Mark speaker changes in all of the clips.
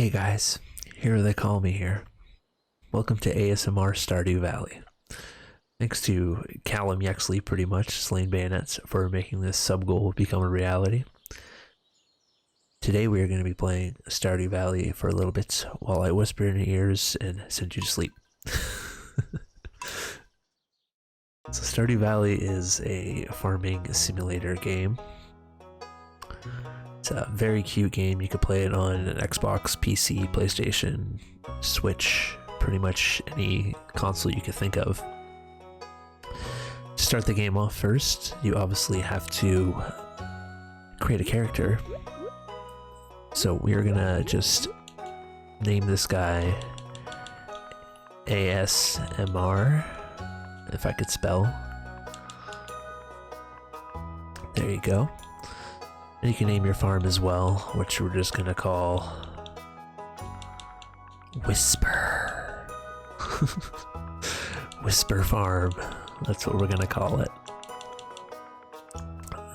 Speaker 1: Hey guys, HeroTheyCallMe here. Welcome to ASMR Stardew Valley. Thanks to Callum Yexley, pretty much, Slain Bayonets, for making this sub-goal become a reality. Today we are going to be playing Stardew Valley for a little bit while I whisper in your ears and send you to sleep. So Stardew Valley is a farming simulator game. It's a very cute game. You can play it on an Xbox, PC, PlayStation, Switch, pretty much any console you could think of. To start the game off first, you obviously have to create a character. So we're gonna just name this guy ASMR, if I could spell. There you go. And you can name your farm as well, which we're just gonna call Whisper. Whisper Farm. That's what we're gonna call it.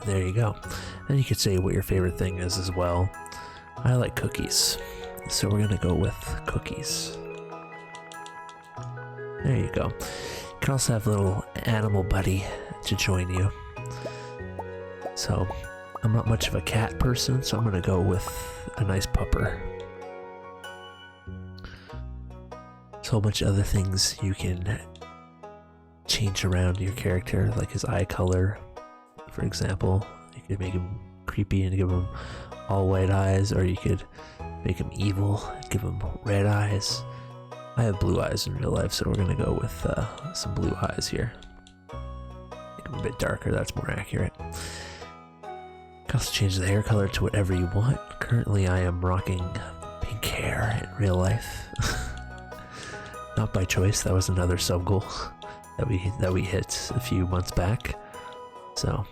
Speaker 1: There you go. And you could say what your favorite thing is as well. I like cookies, so we're gonna go with cookies. There you go. You can also have a little animal buddy to join you. So I'm not much of a cat person, so I'm gonna go with a nice pupper. There's a whole bunch of other things you can change around your character, like his eye color, for example. You could make him creepy and give him all white eyes, or you could make him evil and give him red eyes. I have blue eyes in real life, so we're gonna go with some blue eyes here. Make him a bit darker, that's more accurate. You can also change the hair color to whatever you want. Currently I am rocking pink hair in real life. Not by choice, that was another sub goal that we hit a few months back. So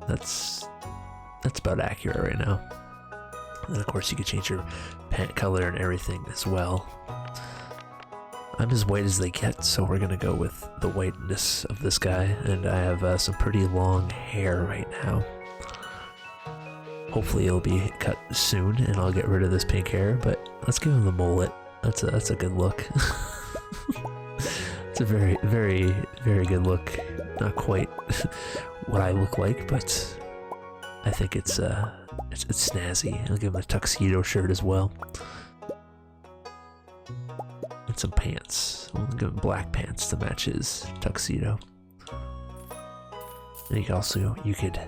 Speaker 1: that's about accurate right now. And then of course you can change your pant color and everything as well. I'm as white as they get, so we're gonna go with the whiteness of this guy, and I have some pretty long hair right now. Hopefully it'll be cut soon and I'll get rid of this pink hair, but let's give him the mullet. That's a good look. It's a very, very, very good look. Not quite what I look like, but I think it's snazzy. I'll give him a tuxedo shirt as well. And some pants. I'll give him black pants to match his tuxedo. And you could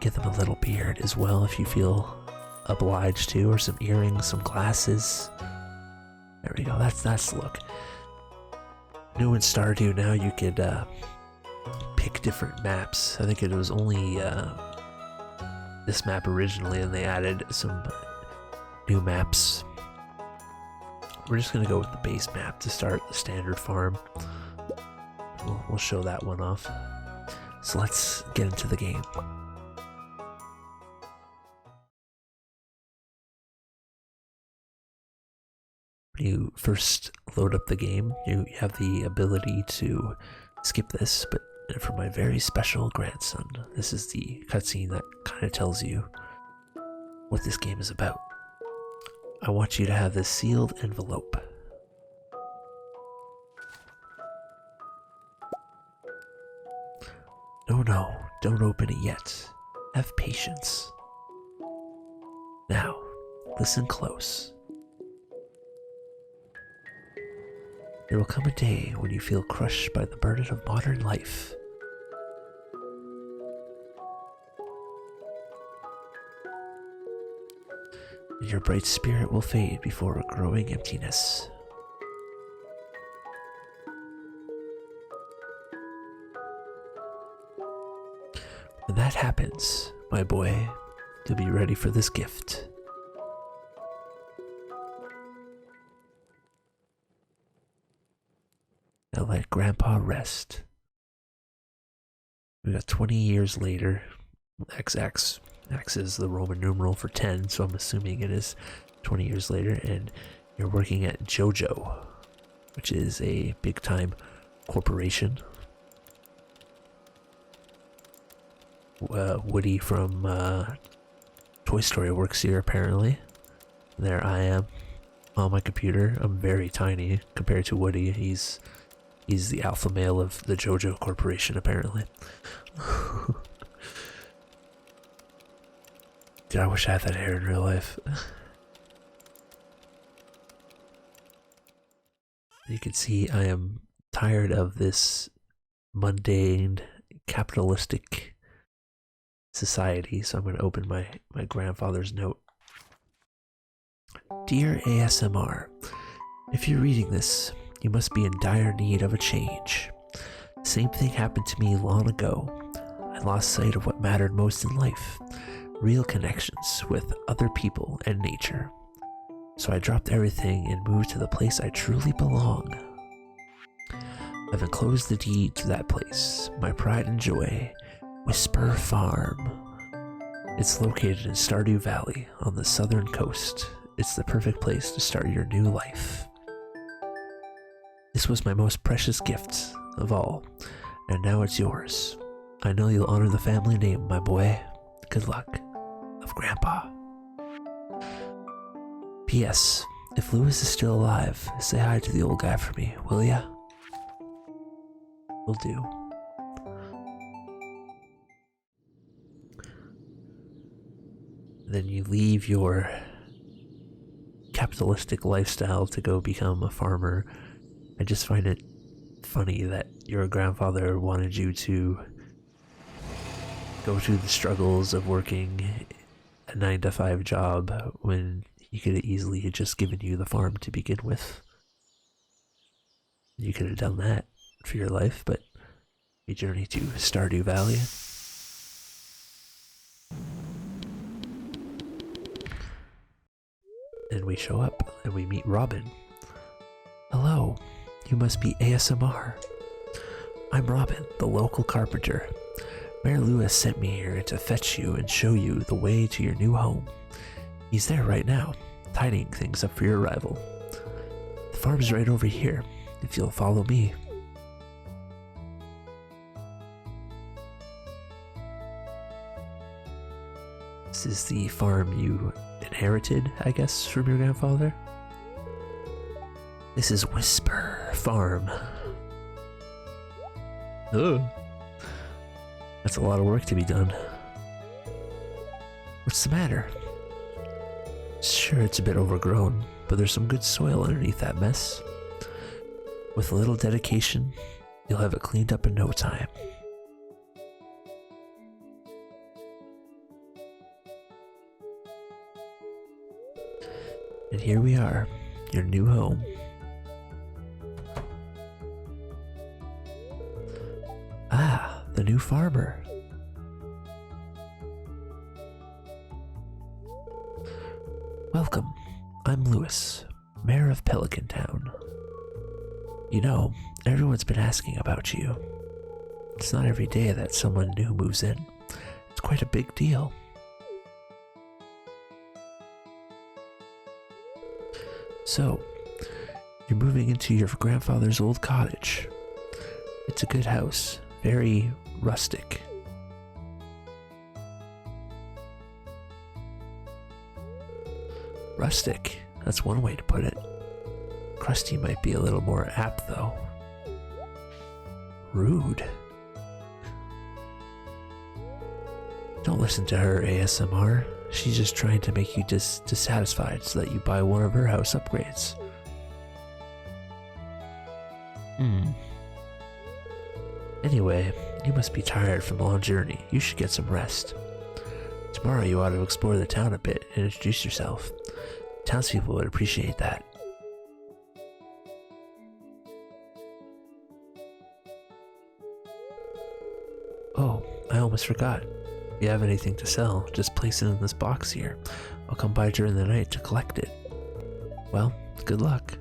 Speaker 1: give them a little beard as well if you feel obliged to, or some earrings, some glasses. There we go, that's the look. New in Stardew now you could pick different maps. I think it was only this map originally, and they added some new maps. We're just gonna go with the base map to start the standard farm. We'll show that one off. So let's get into the game. When you first load up the game, you have the ability to skip this, but for my very special grandson, this is the cutscene that kind of tells you what this game is about. I want you to have this sealed envelope. No, don't open it yet. Have patience. Now, listen close. There will come a day when you feel crushed by the burden of modern life. And your bright spirit will fade before a growing emptiness. When that happens, my boy, you'll be ready for this gift. Now let Grandpa rest. We got 20 years later. XX. X is the Roman numeral for 10, so I'm assuming it is 20 years later, and you're working at JoJo, which is a big-time corporation. Woody from Toy Story works here, apparently. There I am. on my computer. I'm very tiny compared to Woody. He's the alpha male of the JoJo Corporation, apparently. Dude, I wish I had that hair in real life. You can see I am tired of this mundane, capitalistic society, so I'm going to open my grandfather's note. Dear ASMR, if you're reading this, you must be in dire need of a change. Same thing happened to me long ago. I lost sight of what mattered most in life, real connections with other people and nature. So I dropped everything and moved to the place I truly belong. I've enclosed the deed to that place, my pride and joy, Whisper Farm. It's located in Stardew Valley on the southern coast. It's the perfect place to start your new life. This was my most precious gift of all, and now it's yours. I know you'll honor the family name, my boy. Good luck. Love, Grandpa. P.S. If Lewis is still alive, say hi to the old guy for me, will ya? Will do. Then you leave your capitalistic lifestyle to go become a farmer. I just find it funny that your grandfather wanted you to go through the struggles of working a 9-to-5 job when he could have easily just given you the farm to begin with. You could have done that for your life, but you journey to Stardew Valley. And we show up and we meet Robin. Hello, you must be ASMR. I'm Robin, the local carpenter. Mayor Lewis sent me here to fetch you and show you the way to your new home. He's there right now, tidying things up for your arrival. The farm's right over here, if you'll follow me. This is the farm you inherited, I guess, from your grandfather. This is Whisper Farm. Oh. That's a lot of work to be done. What's the matter? Sure, it's a bit overgrown, but there's some good soil underneath that mess. With a little dedication, you'll have it cleaned up in no time. And here we are, your new home. Ah, the new farmer. Welcome, I'm Lewis, Mayor of Pelican Town. You know, everyone's been asking about you. It's not every day that someone new moves in. It's quite a big deal. So, you're moving into your grandfather's old cottage. It's a good house, very rustic. Rustic, that's one way to put it. Crusty might be a little more apt, though. Rude. Don't listen to her, ASMR. She's just trying to make you dissatisfied so that you buy one of her house upgrades. Anyway, you must be tired from the long journey. You should get some rest. Tomorrow you ought to explore the town a bit and introduce yourself. Townspeople would appreciate that. Oh, I almost forgot. If you have anything to sell, just place it in this box here. I'll come by during the night to collect it. Well, good luck.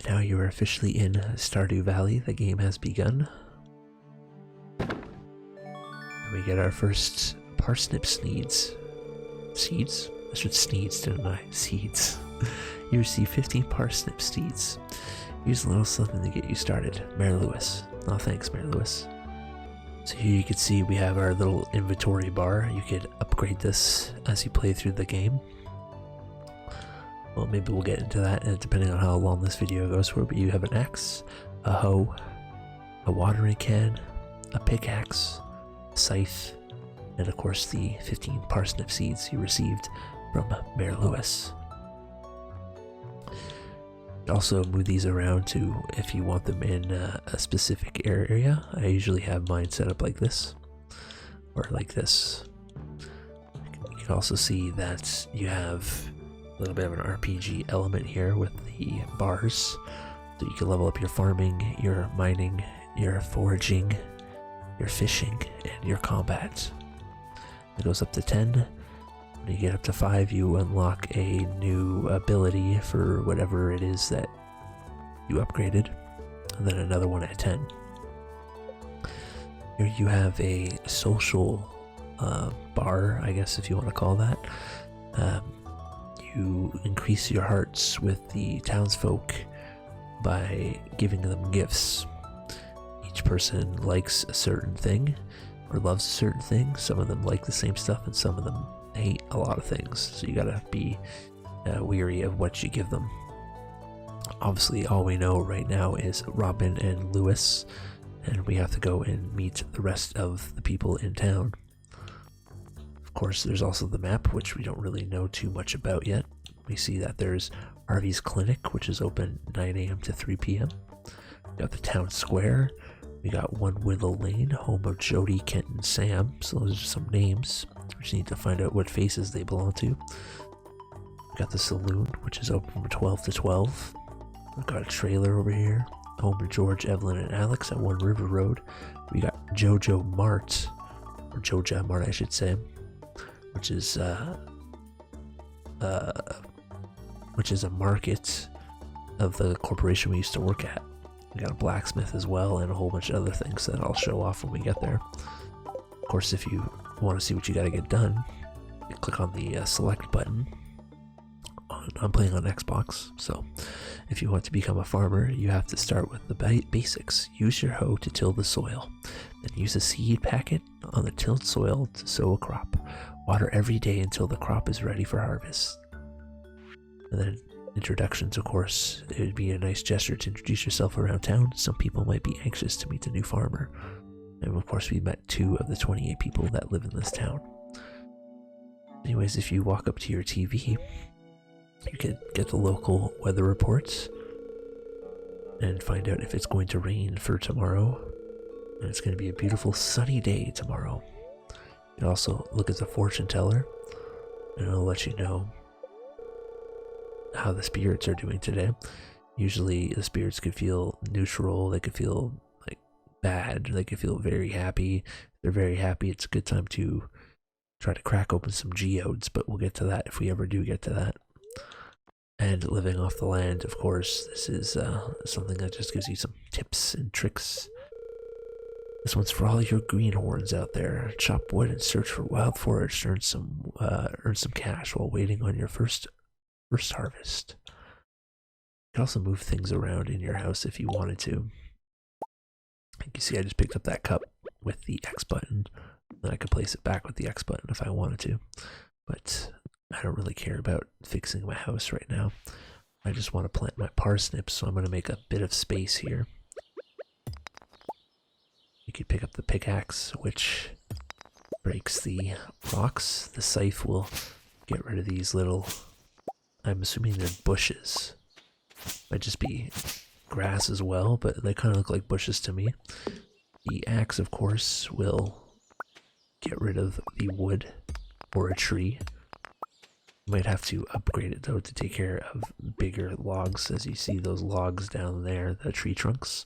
Speaker 1: Now you are officially in Stardew Valley. The game has begun. And we get our first Parsnip Seeds. Seeds? I should sneeze, didn't I? Seeds. You receive 15 Parsnip Seeds. Here's a little something to get you started. Mary Lewis. Oh, thanks, Mary Lewis. So here you can see we have our little inventory bar. You could upgrade this as you play through the game. Well, maybe we'll get into that, and depending on how long this video goes for. But you have an axe, a hoe, a watering can, a pickaxe, a scythe, and of course the 15 parsnip seeds you received from Mary Lewis. Also move these around to if you want them in a specific area. I usually have mine set up like this, or like this. You can also see that you have a little bit of an RPG element here with the bars, so you can level up your farming, your mining, your foraging, your fishing, and your combat. It goes up to 10. When you get up to 5, you unlock a new ability for whatever it is that you upgraded, and then another one at 10. Here you have a social bar, I guess if you want to call that. You increase your hearts with the townsfolk by giving them gifts. Each person likes a certain thing or loves a certain thing. Some of them like the same stuff and some of them hate a lot of things, so you gotta be weary of what you give them. Obviously all we know right now is Robin and Lewis, and we have to go and meet the rest of the people in town. Of course there's also the map, which we don't really know too much about yet. We see that there's Harvey's Clinic, which is open 9 AM to 3 PM. We got the town square. We got One Willow Lane, home of Jody, Kent, and Sam. So those are some names. We just need to find out what faces they belong to. We got the saloon, which is open from 12 to 12. We've got a trailer over here, home of George, Evelyn, and Alex at One River Road. We got Jojo Mart, or Joja Mart I should say, which is a market of the corporation we used to work at. We got a blacksmith as well, and a whole bunch of other things that I'll show off when we get there. Of course, if you want to see what you gotta get done, you click on the select button. I'm playing on Xbox, so if you want to become a farmer, you have to start with the basics. Use your hoe to till the soil. Then use a seed packet on the tilled soil to sow a crop. Water every day until the crop is ready for harvest. And then introductions, of course. It would be a nice gesture to introduce yourself around town. Some people might be anxious to meet the new farmer. And of course we met 2 of the 28 people that live in this town. Anyways, if you walk up to your TV, you can get the local weather reports and find out if it's going to rain for tomorrow. And it's going to be a beautiful sunny day tomorrow. You can also look at the fortune teller, and it'll let you know how the spirits are doing today. Usually the spirits could feel neutral, they could feel like bad, they could feel very happy. If they're very happy, it's a good time to try to crack open some geodes, but we'll get to that if we ever do get to that. And living off the land, of course, this is something that just gives you some tips and tricks. This one's for all your greenhorns out there. Chop wood and search for wild forage to earn some cash while waiting on your first harvest. You can also move things around in your house if you wanted to. You can see I just picked up that cup with the X button, then I could place it back with the X button if I wanted to. But I don't really care about fixing my house right now. I just want to plant my parsnips, so I'm going to make a bit of space here. You could pick up the pickaxe, which breaks the rocks. The scythe will get rid of these little, I'm assuming they're bushes. Might just be grass as well, but they kind of look like bushes to me. The axe, of course, will get rid of the wood or a tree. You might have to upgrade it though to take care of bigger logs, as you see those logs down there, the tree trunks.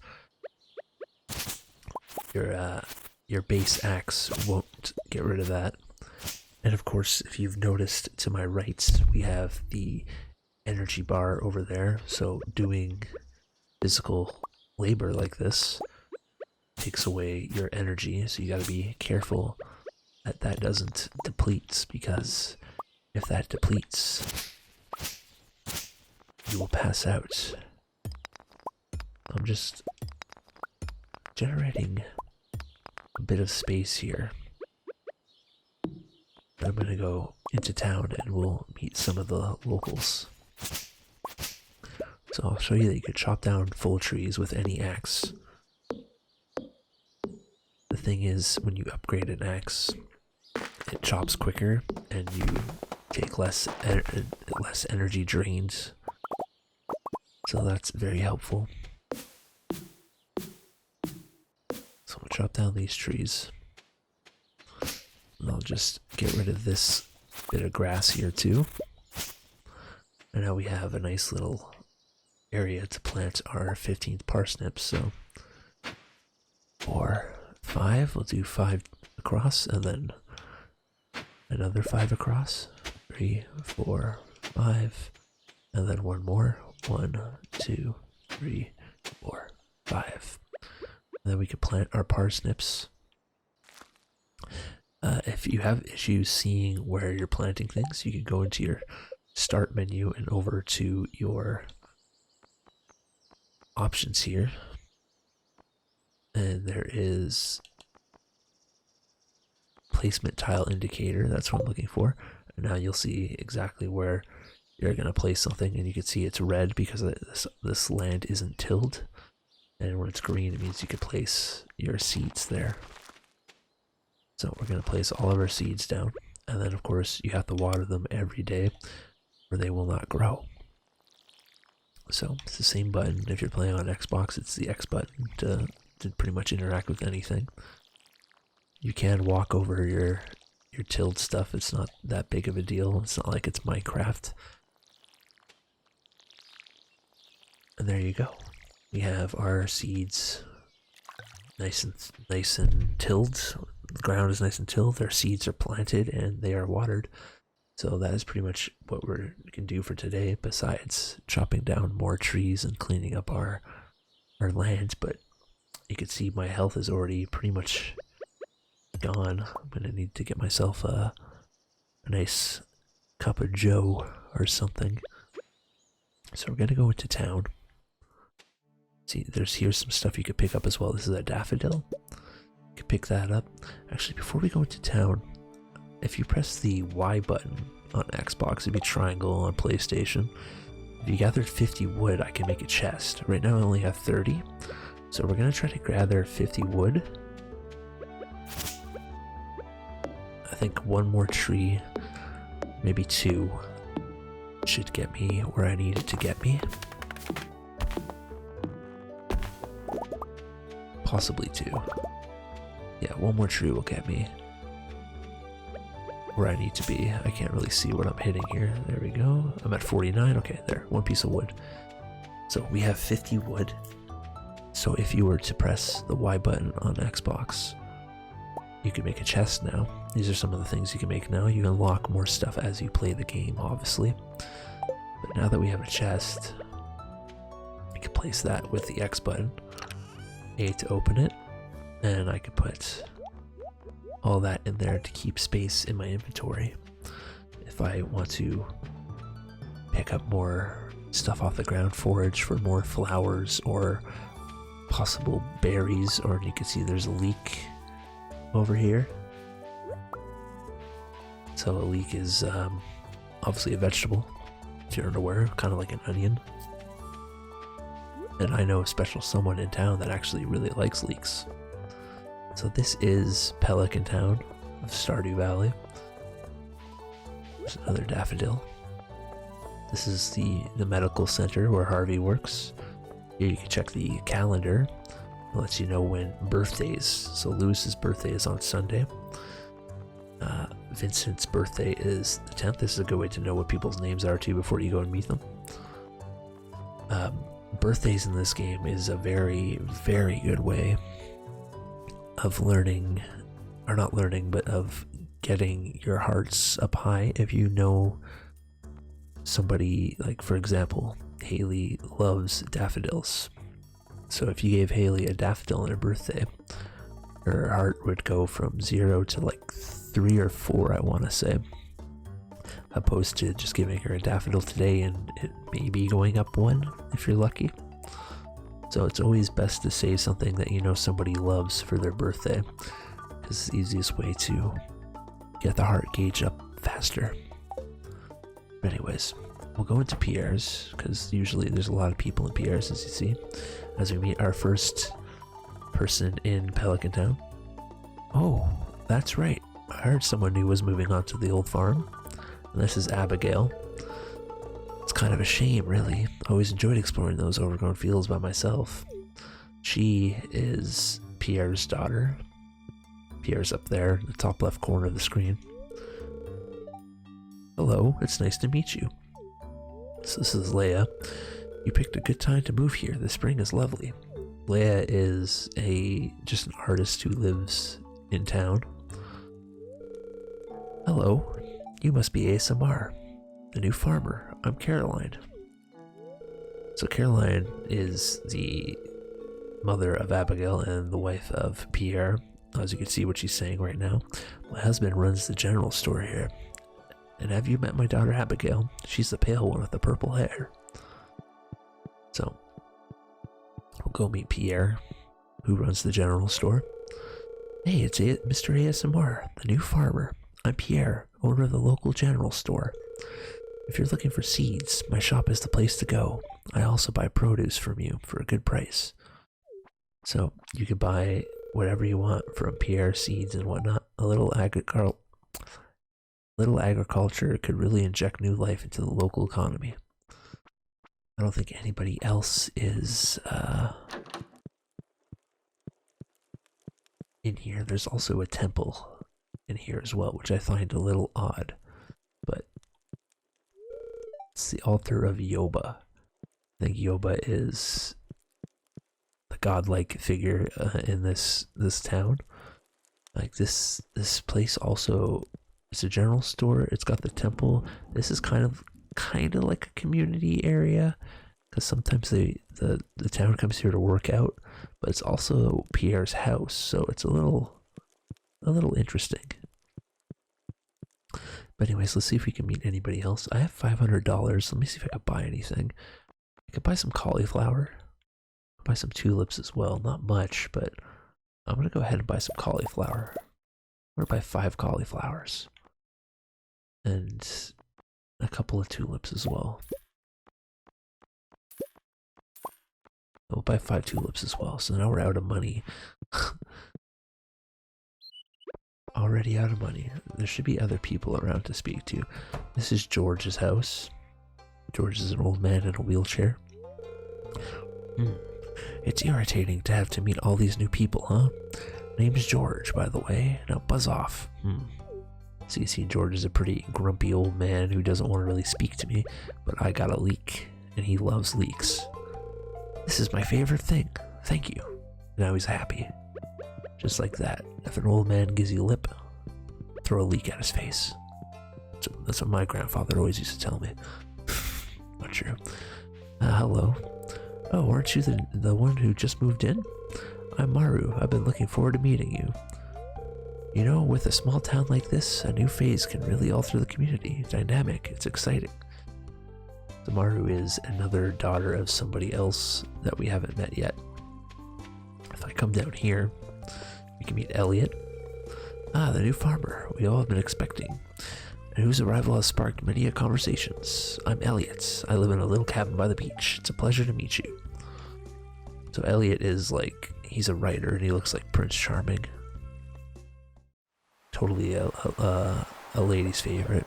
Speaker 1: Your base axe won't get rid of that. And of course, if you've noticed to my right, we have the energy bar over there. So doing physical labor like this takes away your energy. So you gotta be careful that that doesn't deplete, because if that depletes, you will pass out. I'm just generating a bit of space here. I'm gonna go into town and we'll meet some of the locals. So I'll show you that you can chop down full trees with any axe. The thing is, when you upgrade an axe, it chops quicker and you take less energy drained. So that's very helpful. So I'll chop down these trees. And I'll just get rid of this bit of grass here too. And now we have a nice little area to plant our 15th parsnips. So 4, 5, we'll do 5 across and then another 5 across. 3, 4, 5, and then one more. 1, 2, 3, 4, 5. And then we can plant our parsnips. If you have issues seeing where you're planting things, you can go into your start menu and over to your options here. And there is placement tile indicator, that's what I'm looking for. And now you'll see exactly where you're going to place something, and you can see it's red because this land isn't tilled. And when it's green, it means you can place your seeds there. So we're going to place all of our seeds down, and then of course you have to water them every day or they will not grow. So it's the same button. If you're playing on Xbox, it's the X button to pretty much interact with anything. You can walk over your tilled stuff. It's not that big of a deal. It's not like it's Minecraft. And there you go. We have our seeds nice and tilled. The ground is nice and tilled. Their seeds are planted and they are watered. So that is pretty much what we can do for today, besides chopping down more trees and cleaning up our land. But you can see my health is already pretty much gone. I'm gonna need to get myself a nice cup of joe or something. So we're gonna go into town. See, here's some stuff you could pick up as well. This is a daffodil. You can pick that up. Actually, before we go into town, if you press the Y button on Xbox, it'd be triangle on PlayStation. If you gathered 50 wood, I can make a chest. Right now I only have 30. So we're gonna try to gather 50 wood. I think one more tree, maybe 2, should get me where I need it to get me. Possibly 2. Yeah, one more tree will get me where I need to be. I can't really see what I'm hitting here. There we go. I'm at 49. Okay, there. 1 piece of wood. So we have 50 wood. So if you were to press the Y button on Xbox, you can make a chest now. These are some of the things you can make now. You unlock more stuff as you play the game, obviously. But now that we have a chest, we can place that with the X button. A to open it, and I could put all that in there to keep space in my inventory. If I want to pick up more stuff off the ground, forage for more flowers or possible berries, or you can see there's a leek over here. So a leek is obviously a vegetable, if you're unaware, kind of like an onion. And I know a special someone in town that actually really likes leeks. So this is Pelican town of Stardew Valley. There's another daffodil. This is the medical center where Harvey works. Here you can check the calendar. It lets you know when birthdays. So Lewis's birthday is on Sunday. Vincent's birthday is the 10th. This is a good way to know what people's names are too before you go and meet them. Birthdays in this game is a very, very good way of learning, or not learning, but of getting your hearts up high. If you know somebody, like for example, Haley loves daffodils. So if you gave Haley a daffodil on her birthday, her heart would go from 0 to like 3 or 4, I want to say. Opposed to just giving her a daffodil today and it may be going up 1 if you're lucky. So it's always best to save something that you know somebody loves for their birthday, because it's the easiest way to get the heart gauge up faster. But anyways, we'll go into Pierre's, because usually there's a lot of people in Pierre's, as you see, as we meet our first person in Pelican Town. Oh, that's right. I heard someone new was moving on to the old farm, and this is Abigail. It's kind of a shame, really. I always enjoyed exploring those overgrown fields by myself. She is Pierre's daughter. Pierre's up there in the top left corner of the screen. Hello, it's nice to meet you. So this is Leia. You picked a good time to move here. The spring is lovely. Leia is just an artist who lives in town. Hello, you must be ASMR, the new farmer. I'm Caroline. So Caroline is the mother of Abigail and the wife of Pierre. As you can see what she's saying right now. My husband runs the general store here. And have you met my daughter Abigail? She's the pale one with the purple hair. So, we'll go meet Pierre, who runs the general store. Hey, it's Mr. ASMR, the new farmer. I'm Pierre, owner of the local general store. If you're looking for seeds, my shop is the place to go. I also buy produce from you for a good price. So, you can buy whatever you want from Pierre, seeds and whatnot. A little agriculture could really inject new life into the local economy. I don't think anybody else is in here. There's also a temple in here as well, which I find a little odd. But it's the altar of Yoba. I think Yoba is the godlike figure in this town. Like this place also. It's a general store. It's got the temple. This is kind of like a community area, because sometimes the town comes here to work out, but it's also Pierre's house, so it's a little interesting. But anyways, let's see if we can meet anybody else. I have $500. Let me see if I can buy anything. I could buy some cauliflower. Buy some tulips as well. Not much, but I'm gonna go ahead and buy some cauliflower. I'm gonna buy 5 cauliflowers. And a couple of tulips as well. We'll buy 5 tulips as well. So now we're out of money. Already out of money. There should be other people around to speak to. This is George's house. George is an old man in a wheelchair. It's irritating to have to meet all these new people, huh? Name's George, by the way. Now buzz off. So you see, George is a pretty grumpy old man who doesn't want to really speak to me, but I got a leek, and he loves leeks. This is my favorite thing. Thank you. Now he's happy. Just like that. If an old man gives you lip, throw a leek at his face. So that's what my grandfather always used to tell me. Not true. Hello. Oh, aren't you the one who just moved in? I'm Maru. I've been looking forward to meeting you. You know, with a small town like this, a new phase can really alter the community. Dynamic. It's exciting. So Maru is another daughter of somebody else that we haven't met yet. If I come down here, we can meet Elliot. The new farmer we all have been expecting, and whose arrival has sparked many conversations. I'm Elliot. I live in a little cabin by the beach. It's a pleasure to meet you. So Elliot is like, he's a writer and he looks like Prince Charming. Totally a lady's favorite.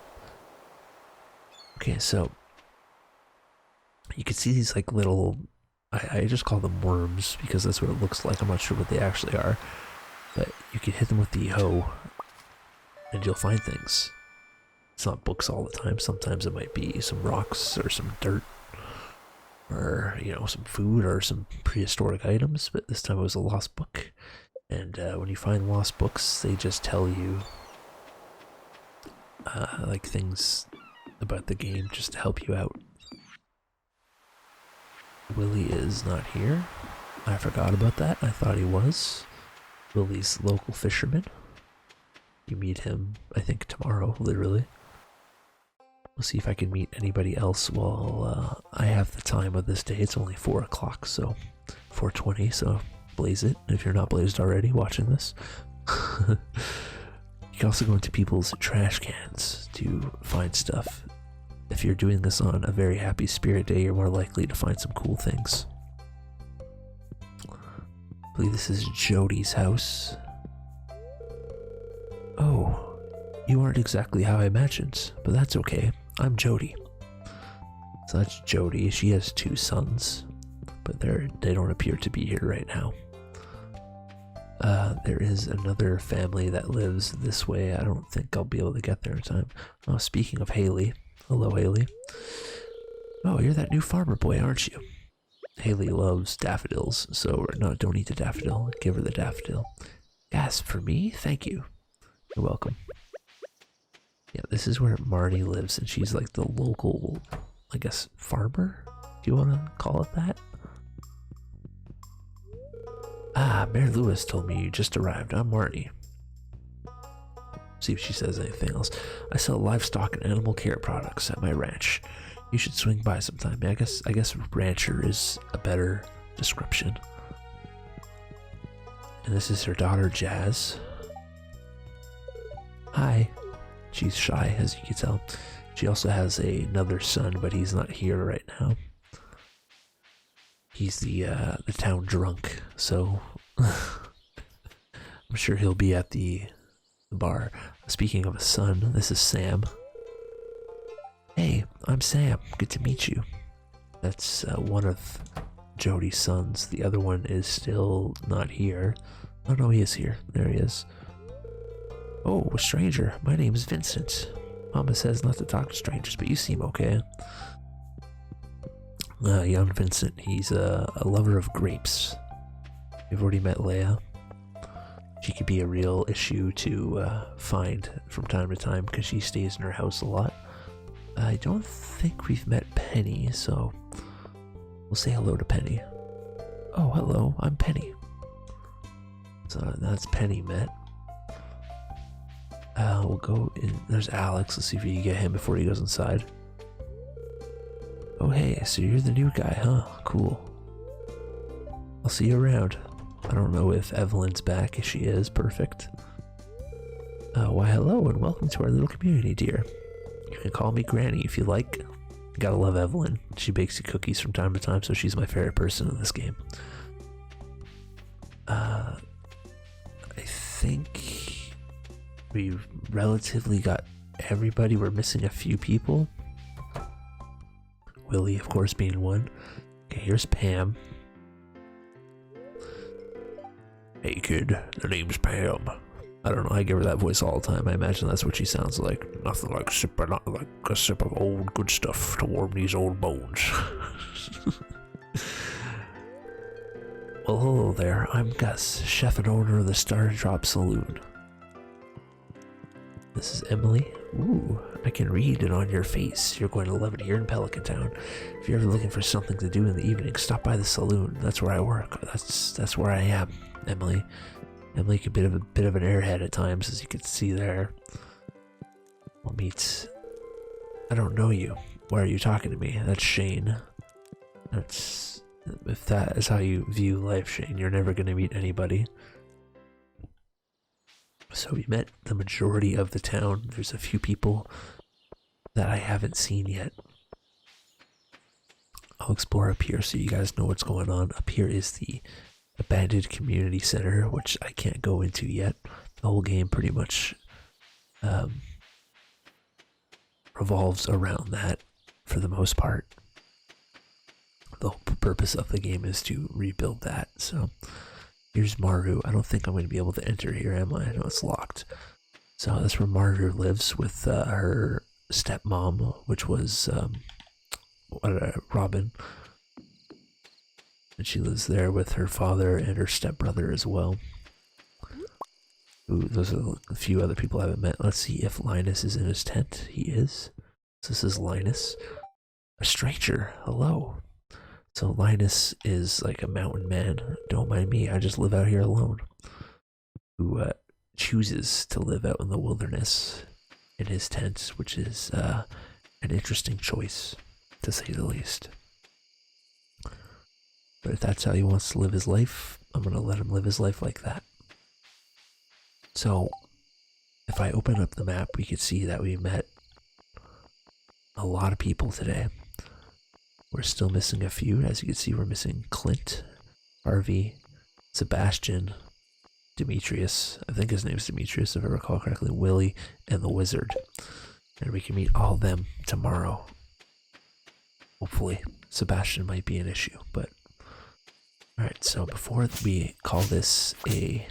Speaker 1: Okay, so you can see these like little, I just call them worms because that's what it looks like. I'm not sure what they actually are, but you can hit them with the hoe and you'll find things. It's not books all the time. Sometimes it might be some rocks or some dirt or, you know, some food or some prehistoric items, but this time it was a lost book. And when you find lost books, they just tell you like things about the game just to help you out. Willie is not here. I forgot about that. I thought he was. Willie's local fisherman. You meet him, I think, tomorrow, literally. We'll see if I can meet anybody else while I have the time of this day. It's only 4 o'clock, so 4:20, so blaze it if you're not blazed already watching this. You can also go into people's trash cans to find stuff. If you're doing this on a very happy spirit day, you're more likely to find some cool things. I believe this is Jody's house. Oh, you aren't exactly how I imagined, but that's okay. I'm Jody. So that's Jody. She has 2 sons, but they don't appear to be here right now. There is another family that lives this way. I don't think I'll be able to get there in time. Oh, speaking of Haley. Hello, Haley. Oh, you're that new farmer boy, aren't you? Haley loves daffodils, so no, don't eat the daffodil. Give her the daffodil. Yes, for me? Thank you. You're welcome. Yeah, this is where Marnie lives, and she's like the local, I guess, farmer? Do you want to call it that? Ah, Mayor Lewis told me you just arrived. I'm Marnie. See if she says anything else. I sell livestock and animal care products at my ranch. You should swing by sometime. I guess rancher is a better description. And this is her daughter, Jazz. Hi. She's shy, as you can tell. She also has another son, but he's not here right now. He's the town drunk, so I'm sure he'll be at the bar. Speaking of a son, this is Sam. Hey, I'm Sam. Good to meet you. That's one of Jody's sons. The other one is still not here. Oh no, he is here. There he is. Oh, a stranger. My name's Vincent. Mama says not to talk to strangers, but you seem okay. Young Vincent, he's a lover of grapes. You've already met Leia. She could be a real issue to find from time to time because she stays in her house a lot. I don't think we've met Penny, so we'll say hello to Penny. Oh, hello, I'm Penny. So that's Penny met. We'll go in. There's Alex. Let's see if we can get him before he goes inside. Oh, hey, so you're the new guy, huh? Cool. I'll see you around. I don't know if Evelyn's back. If she is, perfect. Why, hello, and welcome to our little community, dear. You can call me Granny if you like. You gotta love Evelyn. She bakes you cookies from time to time, so she's my favorite person in this game. I think we've relatively got everybody. We're missing a few people. Willie, of course, being one. Okay, here's Pam. Hey kid, the name's Pam. I don't know, I give her that voice all the time. I imagine that's what she sounds like. Nothing like a sip of old good stuff to warm these old bones. Well, hello there. I'm Gus, chef and owner of the Stardrop Saloon. This is Emily. Ooh, I can read it on your face. You're going to love it here in Pelican Town. If you're ever looking for something to do in the evening, stop by the saloon. That's where I work. That's where I am, Emily. Emily could be a bit of an airhead at times, as you can see there. We'll meet. I don't know you. Why are you talking to me? That's Shane. If that is how you view life, Shane, you're never going to meet anybody. So we met the majority of the town. There's a few people that I haven't seen yet. I'll explore up here so you guys know what's going on. Up here is the abandoned community center, which I can't go into yet. The whole game pretty much revolves around that for the most part. The whole purpose of the game is to rebuild that. So here's Maru. I don't think I'm going to be able to enter here, am I? I know it's locked. So that's where Maru lives with her stepmom, which was Robin. And she lives there with her father and her stepbrother as well. Ooh, those are a few other people I haven't met. Let's see if Linus is in his tent. He is. So this is Linus. A stranger. Hello. So Linus is like a mountain man. Don't mind me. I just live out here alone. Who chooses to live out in the wilderness in his tent, which is an interesting choice, to say the least. But if that's how he wants to live his life, I'm gonna let him live his life like that. So, if I open up the map, we could see that we met a lot of people today. We're still missing a few. As you can see, we're missing Clint, Harvey, Sebastian, Demetrius, I think his name's Demetrius if I recall correctly, Willie, and the Wizard. And we can meet all of them tomorrow. Hopefully. Sebastian might be an issue, but... Alright, so before we call this a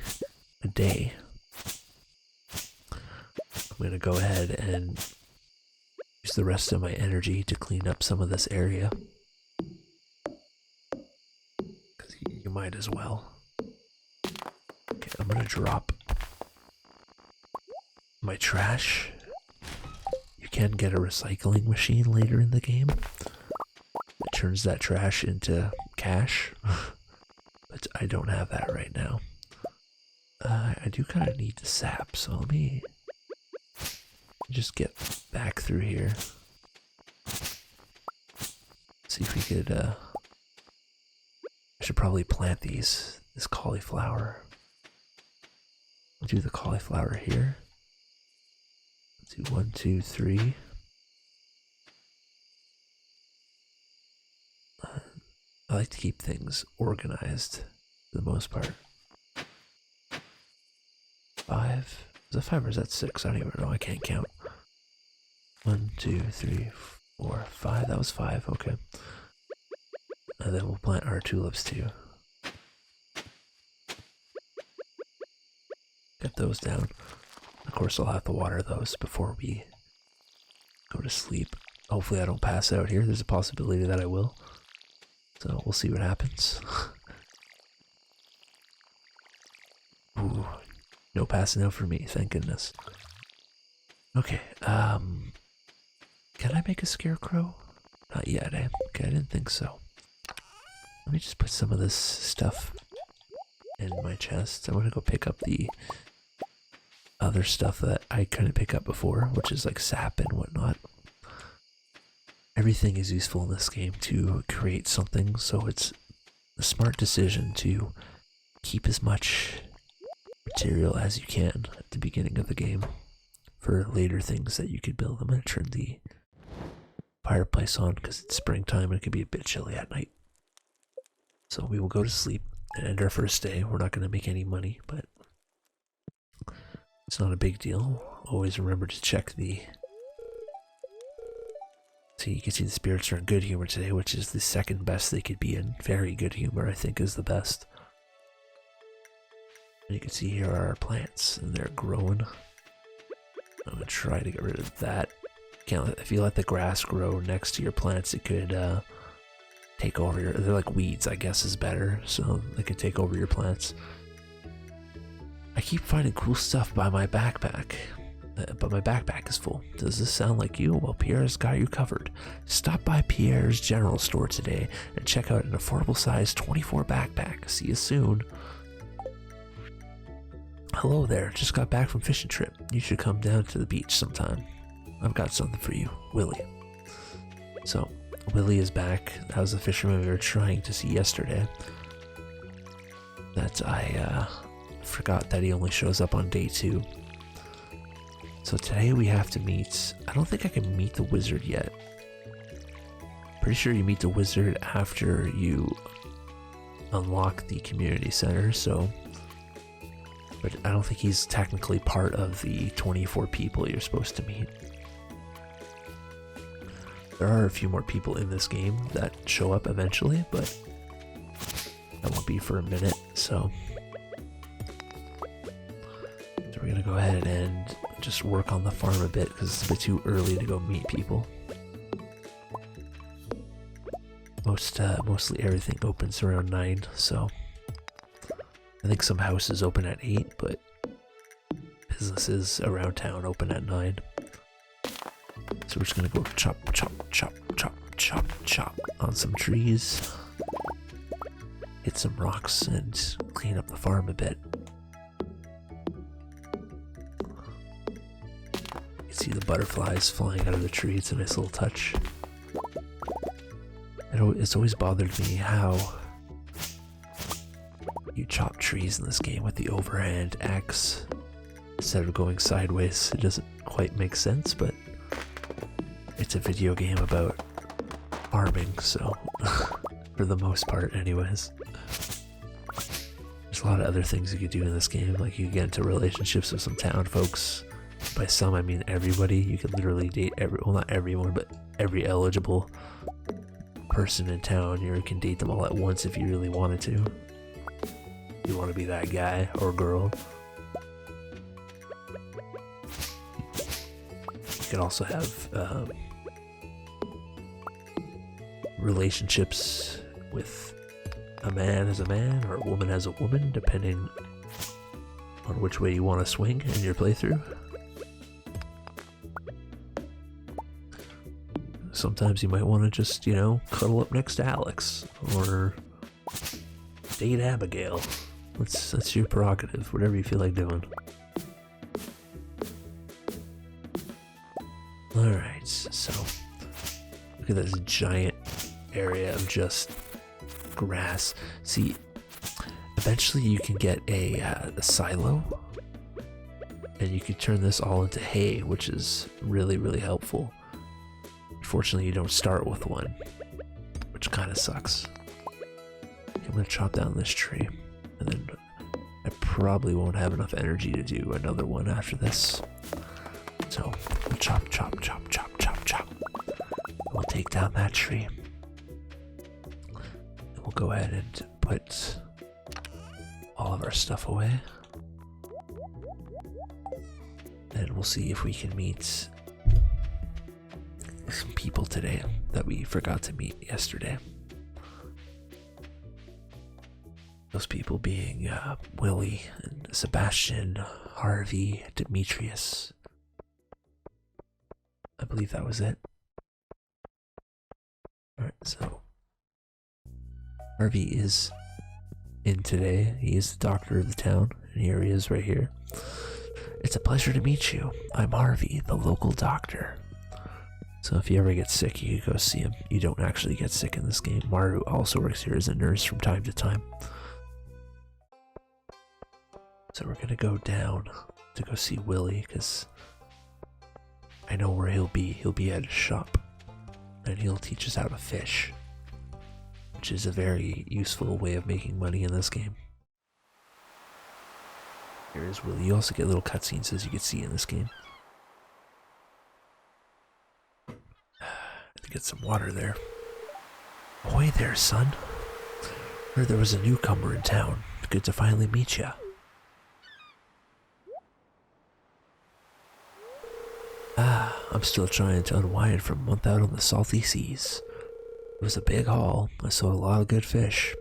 Speaker 1: day, I'm going to go ahead and use the rest of my energy to clean up some of this area. Because you might as well. Okay, I'm going to drop my trash. You can get a recycling machine later in the game that turns that trash into cash. But I don't have that right now. I do kind of need the sap, so let me just get back through here. See if we could, I should probably plant this cauliflower. I'll do the cauliflower here. Let's do 1, 2, 3. I like to keep things organized for the most part. 5. Is that 5 or is that 6? I don't even know. I can't count. 1, 2, 3, 4, 5. That was 5. Okay. And then we'll plant our tulips too. Get those down. Of course, I'll have to water those before we go to sleep. Hopefully I don't pass out here. There's a possibility that I will. So we'll see what happens. Ooh, no passing out for me, thank goodness. Okay, can I make a scarecrow? Not yet, eh? Okay, I didn't think so. Let me just put some of this stuff in my chest. I want to go pick up the other stuff that I couldn't pick up before, which is like sap and whatnot. Everything is useful in this game to create something, so it's a smart decision to keep as much material as you can at the beginning of the game for later things that you could build. I'm going to turn the fireplace on because it's springtime and it can be a bit chilly at night. So we will go to sleep and end our first day. We're not going to make any money, but it's not a big deal. Always remember to check the... So you can see the spirits are in good humor today, which is the second best they could be in. Very good humor, I think, is the best. And you can see here are our plants, and they're growing. I'm gonna try to get rid of that. If you let the grass grow next to your plants, it could take over your... They're like weeds, I guess, is better, so they can take over your plants. I keep finding cool stuff by my backpack. But my backpack is full. Does this sound like you? Well, Pierre's got you covered. Stop by Pierre's general store today and check out an affordable size 24 backpack. See you soon. Hello there, just got back from fishing trip. You should come down to the beach sometime. I've got something for you, Willie. So, Willie is back. That was the fisherman we were trying to see yesterday. That I forgot that he only shows up on day 2. So today we have to meet... I don't think I can meet the wizard yet. Pretty sure you meet the wizard after you unlock the community center, so... But I don't think he's technically part of the 24 people you're supposed to meet. There are a few more people in this game that show up eventually, but that won't be for a minute, so... So we're gonna go ahead and just work on the farm a bit because it's a bit too early to go meet people. Mostly everything opens around 9, so I think some houses open at 8, but businesses around town open at 9. So we're just gonna go chop, chop, chop, chop, chop, chop on some trees, hit some rocks, and clean up the farm a bit. You see see the butterflies flying out of the tree. It's a nice little touch. It's always bothered me how you chop trees in this game with the overhand axe instead of going sideways. It doesn't quite make sense, but it's a video game about farming, so for the most part anyways. There's a lot of other things you could do in this game, like you get into relationships with some town folks. By some I mean everybody. You can literally date well, not everyone, but every eligible person in town. You can date them all at once if you really wanted to. You want to be that guy or girl. You can also have relationships with a man as a man or a woman as a woman, depending on which way you want to swing in your playthrough. Sometimes you might want to just, you know, cuddle up next to Alex or date Abigail. That's your prerogative, whatever you feel like doing. Alright, so look at this giant area of just grass. See, eventually you can get a silo, and you can turn this all into hay, which is really, really helpful. Unfortunately, you don't start with one, which kind of sucks. I'm gonna chop down this tree, and then I probably won't have enough energy to do another one after this. So, we'll chop, chop, chop, chop, chop, chop. We'll take down that tree. And we'll go ahead and put all of our stuff away. And we'll see if we can meet some people today that we forgot to meet yesterday. Those people being Willie and Sebastian, Harvey, Demetrius. I believe that was it. Alright, so Harvey is in today. He is the doctor of the town, and here he is right here. It's a pleasure to meet you. I'm Harvey, the local doctor. So if you ever get sick, you can go see him. You don't actually get sick in this game. Maru also works here as a nurse from time to time. So we're gonna go down to go see Willie, because I know where he'll be. He'll be at his shop, and he'll teach us how to fish, which is a very useful way of making money in this game. Here is Willie. You also get little cutscenes, as you can see in this game. Get some water there. Ahoy there, son. Heard there was a newcomer in town. Good to finally meet ya. I'm still trying to unwind from a month out on the salty seas. It was a big haul. I sold a lot of good fish.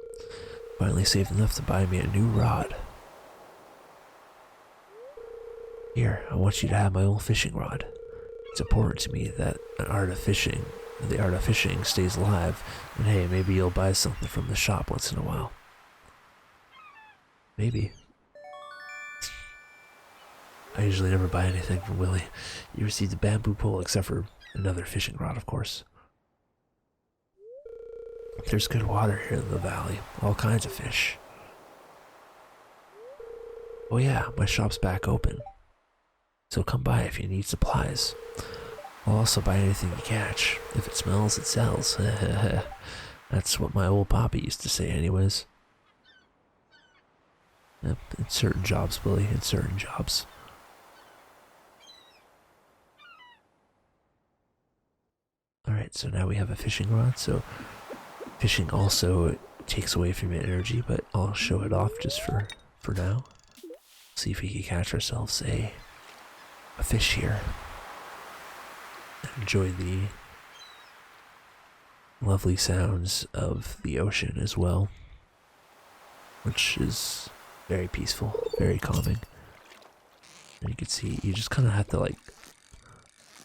Speaker 1: Finally saved enough to buy me a new rod. Here, I want you to have my old fishing rod. It's important to me that the art of fishing stays alive, and hey, maybe you'll buy something from the shop once in a while. Maybe. I usually never buy anything from Willie. You received a bamboo pole, except for another fishing rod, of course. There's good water here in the valley, all kinds of fish. Oh yeah, my shop's back open, so come by if you need supplies. I'll also buy anything you catch. If it smells, it sells. That's what my old poppy used to say anyways. Yep, in certain jobs, Willie, in certain jobs. Alright, so now we have a fishing rod, so fishing also takes away from your energy, but I'll show it off just for now. See if we can catch ourselves a fish here. Enjoy the lovely sounds of the ocean as well, which is very peaceful, very calming. And you can see, you just kind of have to like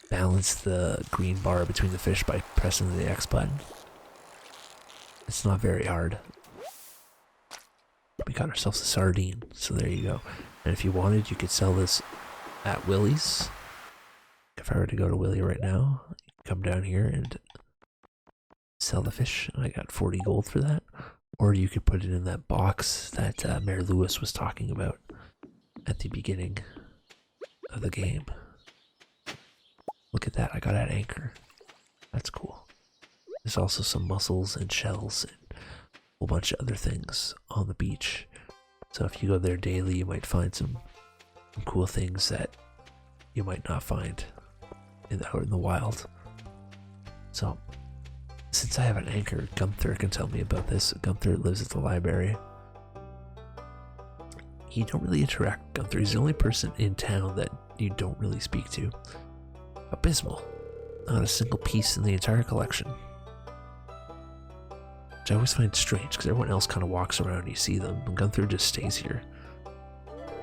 Speaker 1: balance the green bar between the fish by pressing the X button. It's not very hard. We got ourselves a sardine, so there you go. And if you wanted, you could sell this at Willie's. if I were to go to Willie right now, come down here and sell the fish. I got 40 gold for that. Or you could put it in that box that Mayor Lewis was talking about at the beginning of the game. Look at that, I got an anchor. That's cool. There's also some mussels and shells and a whole bunch of other things on the beach. So if you go there daily, you might find some cool things that you might not find out in the wild. So, since I have an anchor, Gunther can tell me about this. Gunther lives at the library. You don't really interact with Gunther. He's the only person in town that you don't really speak to. Abysmal. Not a single piece in the entire collection. Which I always find strange, because everyone else kind of walks around and you see them, and Gunther just stays here.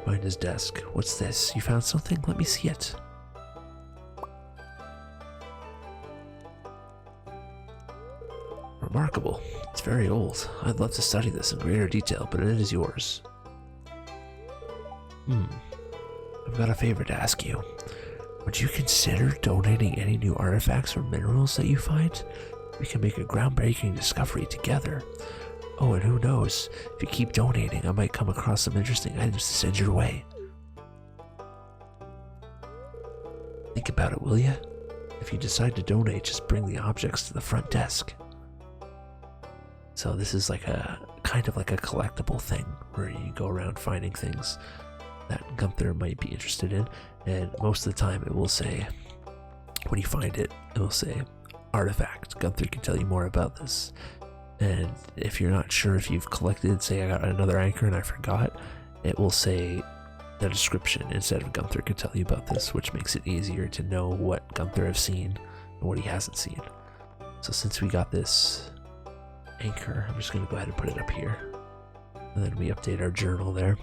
Speaker 1: Behind his desk. What's this? You found something? Let me see it. Remarkable. It's very old. I'd love to study this in greater detail, but it is yours. I've got a favor to ask you. Would you consider donating any new artifacts or minerals that you find? We can make a groundbreaking discovery together. Oh, and who knows, if you keep donating, I might come across some interesting items to send your way. Think about it, will ya? If you decide to donate, just bring the objects to the front desk. So this is like a kind of like a collectible thing where you go around finding things that Gunther might be interested in, and most of the time it will say, when you find it, it will say artifact. Gunther can tell you more about this. And if you're not sure if you've collected, say I got another anchor and I forgot, it will say the description instead of Gunther can tell you about this, which makes it easier to know what Gunther has seen and what he hasn't seen. So since we got this anchor, I'm just going to go ahead and put it up here. And then we update our journal there.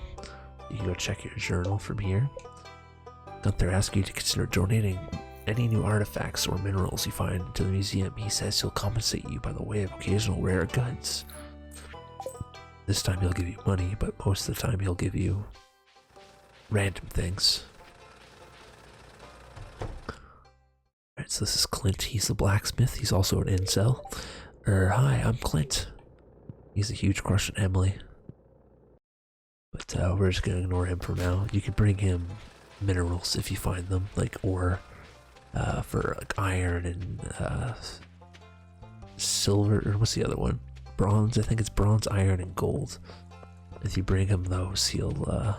Speaker 1: You can go check your journal from here. Gunther asks you to consider donating any new artifacts or minerals you find to the museum. He says he'll compensate you by the way of occasional rare goods. This time he'll give you money, but most of the time he'll give you random things. Alright, so this is Clint. He's the blacksmith. He's also an incel. Hi, I'm Clint. He's a huge crush on Emily. But we're just gonna ignore him for now. You can bring him minerals if you find them, like ore, for like iron and silver, or what's the other one? Bronze, I think it's bronze, iron, and gold. If you bring him those, he'll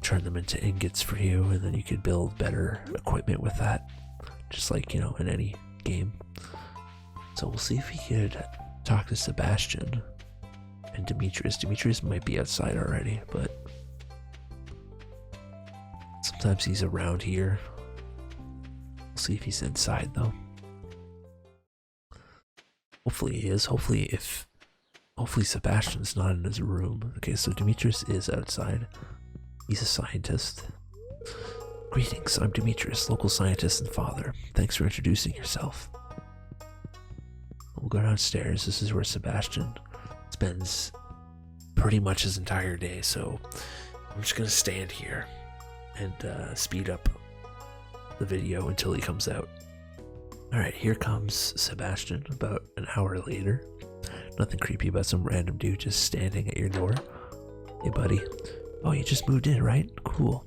Speaker 1: turn them into ingots for you, and then you could build better equipment with that, just like, you know, in any game. So we'll see if we could talk to Sebastian and Demetrius. Demetrius might be outside already, but sometimes he's around here. We'll see if he's inside though. Hopefully he is. Hopefully Sebastian's not in his room. Okay, so Demetrius is outside. He's a scientist. Greetings, I'm Demetrius, local scientist and father. Thanks for introducing yourself. We'll go downstairs. This is where Sebastian spends pretty much his entire day, so I'm just gonna stand here and speed up the video until he comes out. Alright, here comes Sebastian about an hour later. Nothing creepy about some random dude just standing at your door. Hey buddy. Oh, you just moved in, right? Cool.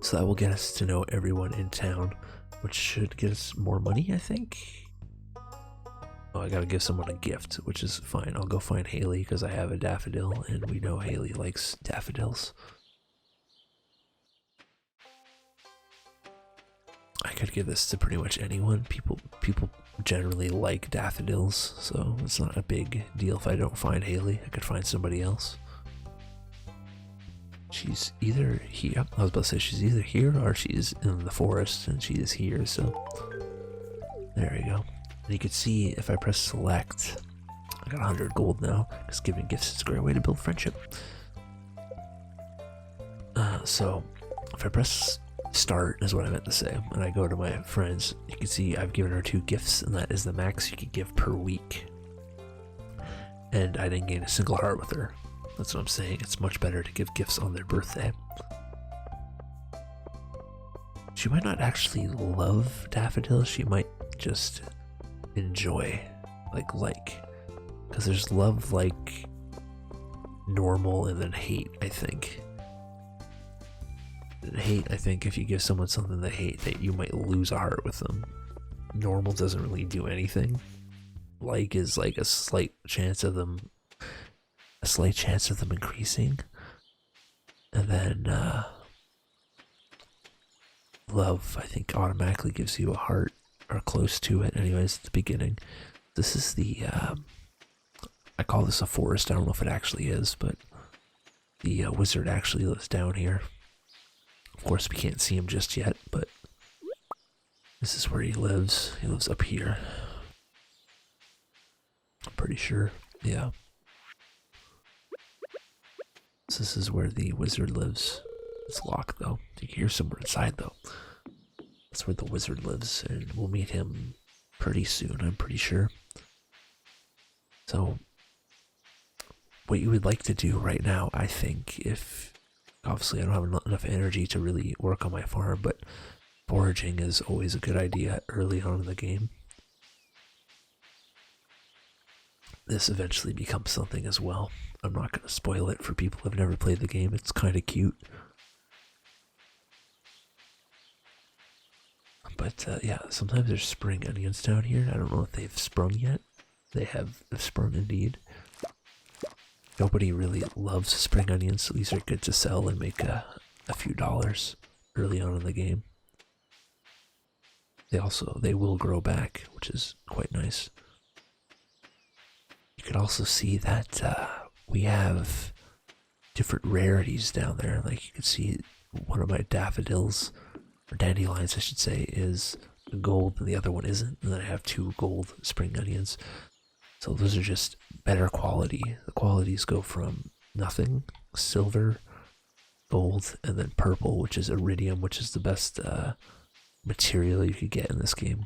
Speaker 1: So that will get us to know everyone in town, which should get us more money, I think. Oh, I gotta give someone a gift, which is fine. I'll go find Haley because I have a daffodil, and we know Haley likes daffodils. I could give this to pretty much anyone. People generally like daffodils, so it's not a big deal if I don't find Haley. I could find somebody else. She's either here. I was about to say she's either here or she's in the forest, and she is here, so there we go. And you can see if I press select, I got 100 gold now, because giving gifts is a great way to build friendship. So if I press start is what I meant to say, and I go to my friends, you can see I've given her 2 gifts, and that is the max you can give per week. And I didn't gain a single heart with her. That's what I'm saying. It's much better to give gifts on their birthday. She might not actually love Daffodil, she might just enjoy, because there's love, like, normal, and then hate, I think. And hate, I think if you give someone something they hate, that you might lose a heart with them. Normal doesn't really do anything. Like is like a slight chance of them increasing. And then love, I think, automatically gives you a heart, or close to it anyways, at the beginning. This is the I call this a forest. I don't know if it actually is, but the wizard actually lives down here. Of course, we can't see him just yet, but this is where he lives. He lives up here. I'm pretty sure. Yeah. So this is where the wizard lives. It's locked, though. You can hear somewhere inside, though. That's where the wizard lives, and we'll meet him pretty soon, I'm pretty sure. So, what you would like to do right now, I think, if obviously I don't have enough energy to really work on my farm, but foraging is always a good idea early on in the game. This eventually becomes something as well. I'm not going to spoil it for people who have never played the game. It's kind of cute. But yeah, sometimes there's spring onions down here. I don't know if they've sprung yet. They have sprung indeed. Nobody really loves spring onions, so these are good to sell and make a few dollars early on in the game. They will grow back, which is quite nice. You can also see that we have different rarities down there. Like you can see one of my daffodils, or dandelions I should say, is gold and the other one isn't. And then I have 2 gold spring onions. So those are just better quality. The qualities go from nothing, silver, gold, and then purple, which is iridium, which is the best material you could get in this game.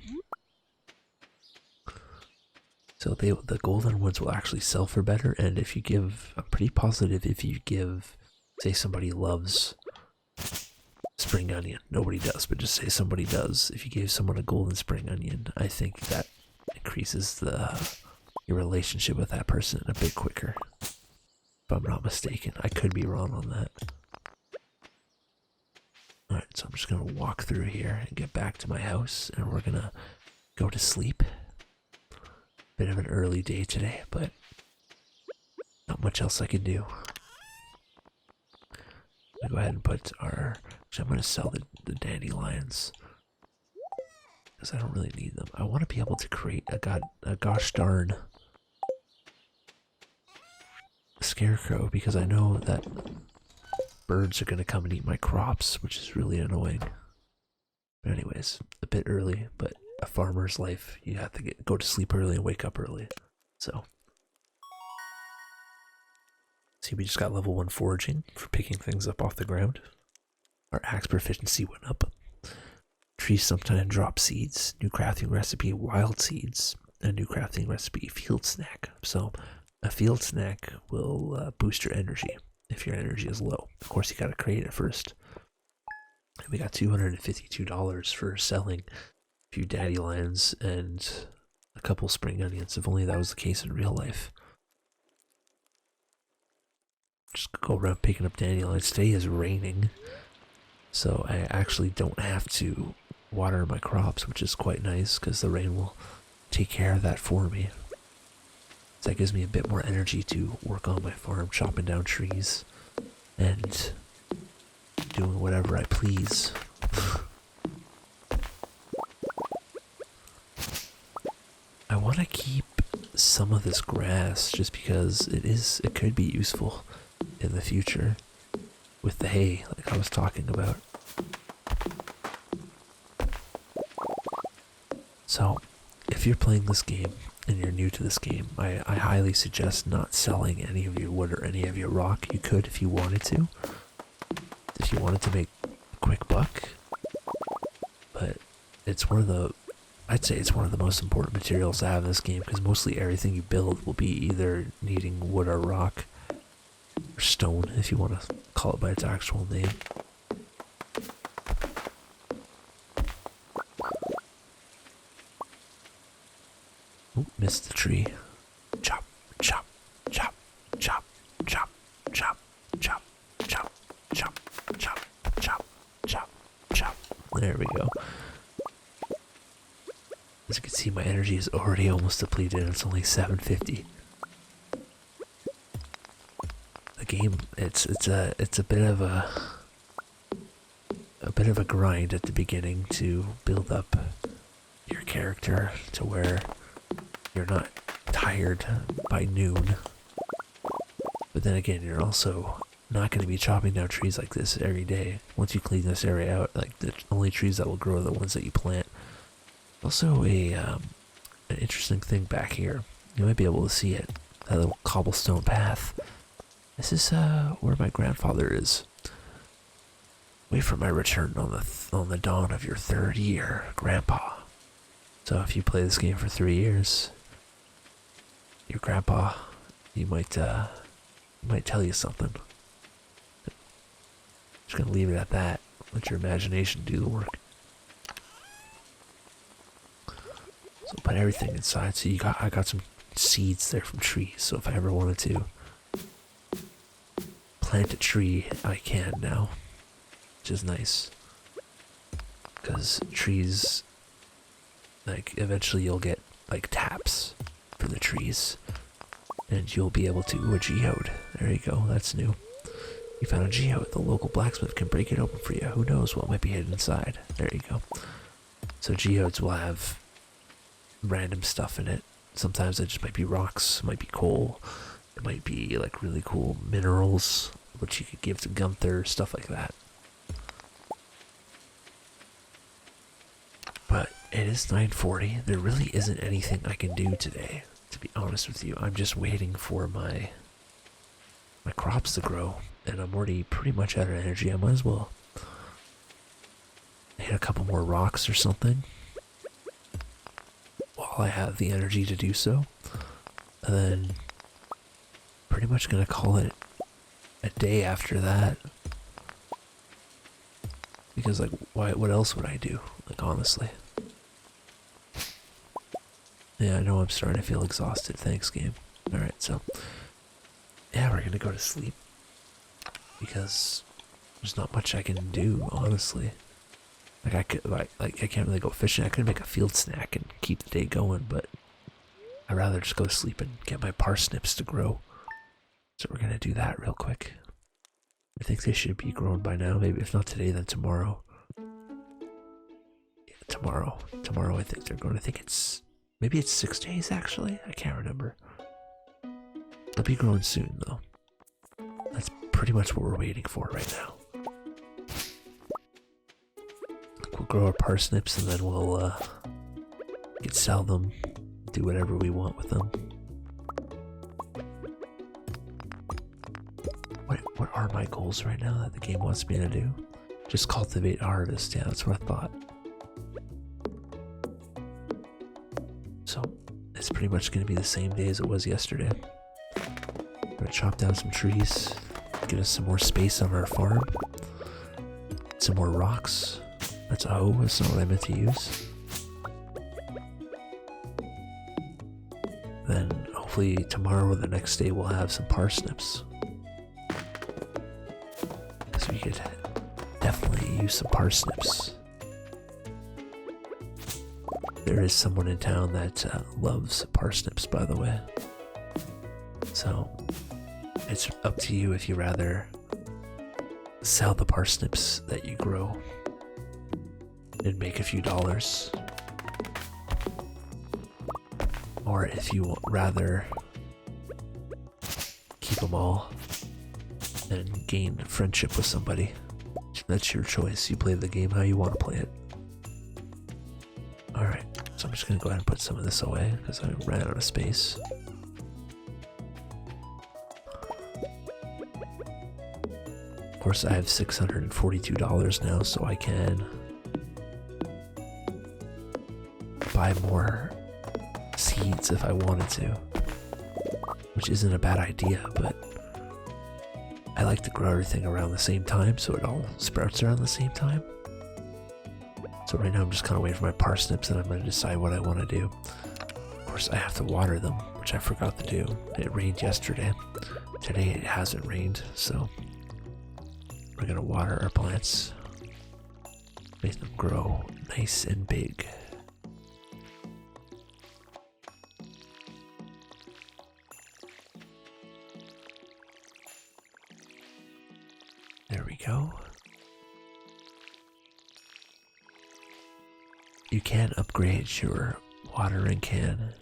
Speaker 1: So the golden ones will actually sell for better, and if you give, I'm pretty positive if you give, say somebody loves spring onion, nobody does, but just say somebody does, if you gave someone a golden spring onion, I think that increases your relationship with that person a bit quicker. If I'm not mistaken. I could be wrong on that. Alright, so I'm just going to walk through here and get back to my house, and we're going to go to sleep. Bit of an early day today, but not much else I can do. I'm going to go ahead and put actually I'm going to sell the dandelions, because I don't really need them. I want to be able to create a gosh darn scarecrow, because I know that birds are going to come and eat my crops, which is really annoying. But anyways, a bit early, but a farmer's life, you have to go to sleep early and wake up early. So, see, we just got level 1 foraging for picking things up off the ground. Our axe proficiency went up. Trees sometimes drop seeds. New crafting recipe, wild seeds. A new crafting recipe, field snack. So, a field snack will boost your energy if your energy is low. Of course, you gotta create it first. We got $252 for selling a few dandelions and a couple spring onions. If only that was the case in real life. Just go around picking up dandelions. Today is raining, so I actually don't have to water my crops, which is quite nice because the rain will take care of that for me. So that gives me a bit more energy to work on my farm, chopping down trees and doing whatever I please. I want to keep some of this grass just because it could be useful in the future with the hay, like I was talking about. So, if you're playing this game and you're new to this game, I highly suggest not selling any of your wood or any of your rock. You could if you wanted to. If you wanted to make a quick buck. But I'd say it's one of the most important materials to have in this game, because mostly everything you build will be either needing wood or rock. Or stone, if you want to call it by its actual name. Oh, missed the tree. Chop, chop, chop, chop, chop, chop, chop, chop, chop, chop, chop, chop, chop. There we go. As you can see, my energy is already almost depleted. It's only 750. The game, it's a bit of a grind at the beginning to build up your character to where you're not tired by noon. But then again, you're also not going to be chopping down trees like this every day. Once you clean this area out, like the only trees that will grow are the ones that you plant. Also, an interesting thing back here. You might be able to see it. That little cobblestone path. This is where my grandfather is. Wait for my return on the dawn of your 3rd year, Grandpa. So if you play this game for 3 years, your grandpa, he might tell you something. Just gonna leave it at that. Let your imagination do the work. So put everything inside. So I got some seeds there from trees. So if I ever wanted to plant a tree, I can now, which is nice. Because trees, like, eventually you'll get like taps for the trees, and you'll be able to. Ooh, a geode. There you go. That's new. You found a geode. The local blacksmith can break it open for you. Who knows what might be hidden inside? There you go. So geodes will have random stuff in it. Sometimes it just might be rocks, it might be coal, it might be like really cool minerals, which you could give to Gunther, stuff like that. But it is 9:40. There really isn't anything I can do today, to be honest with you. I'm just waiting for my crops to grow, and I'm already pretty much out of energy. I might as well hit a couple more rocks or something while I have the energy to do so, and then pretty much gonna call it a day after that, because like what else would I do, like, honestly? Yeah, I know I'm starting to feel exhausted. Thanks, game. Alright, so yeah, we're gonna go to sleep because there's not much I can do, honestly. Like I can't really go fishing. I could make a field snack and keep the day going, but I'd rather just go to sleep and get my parsnips to grow. So we're gonna do that real quick. I think they should be grown by now. Maybe if not today, then tomorrow. Yeah, tomorrow I think they're growing. I think maybe it's 6 days actually. I can't remember. They'll be growing soon though. That's pretty much what we're waiting for right now. We'll grow our parsnips and then we'll can sell them, do whatever we want with them. What are my goals right now that the game wants me to do? Just cultivate harvest. Yeah, that's what I thought. So it's pretty much going to be the same day as it was yesterday. We're going to chop down some trees, get us some more space on our farm, some more rocks. That's a hoe, that's not what I meant to use. Then hopefully tomorrow or the next day we'll have some parsnips. Because we could definitely use some parsnips. There is someone in town that loves parsnips, by the way. So it's up to you if you rather sell the parsnips that you grow and make a few dollars, or if you rather keep them all and gain friendship with somebody. That's your choice. You play the game how you want to play it. Alright, so I'm just going to go ahead and put some of this away because I ran out of space. Of course, I have $642 now, so I can buy more seeds if I wanted to, which isn't a bad idea, but I like to grow everything around the same time so it all sprouts around the same time. So right now I'm just kind of waiting for my parsnips and I'm going to decide what I want to do. course, I have to water them, which I forgot to do. It rained yesterday. Today it hasn't rained, so we're gonna water our plants. Make them grow nice and big. There we go. You can upgrade your watering can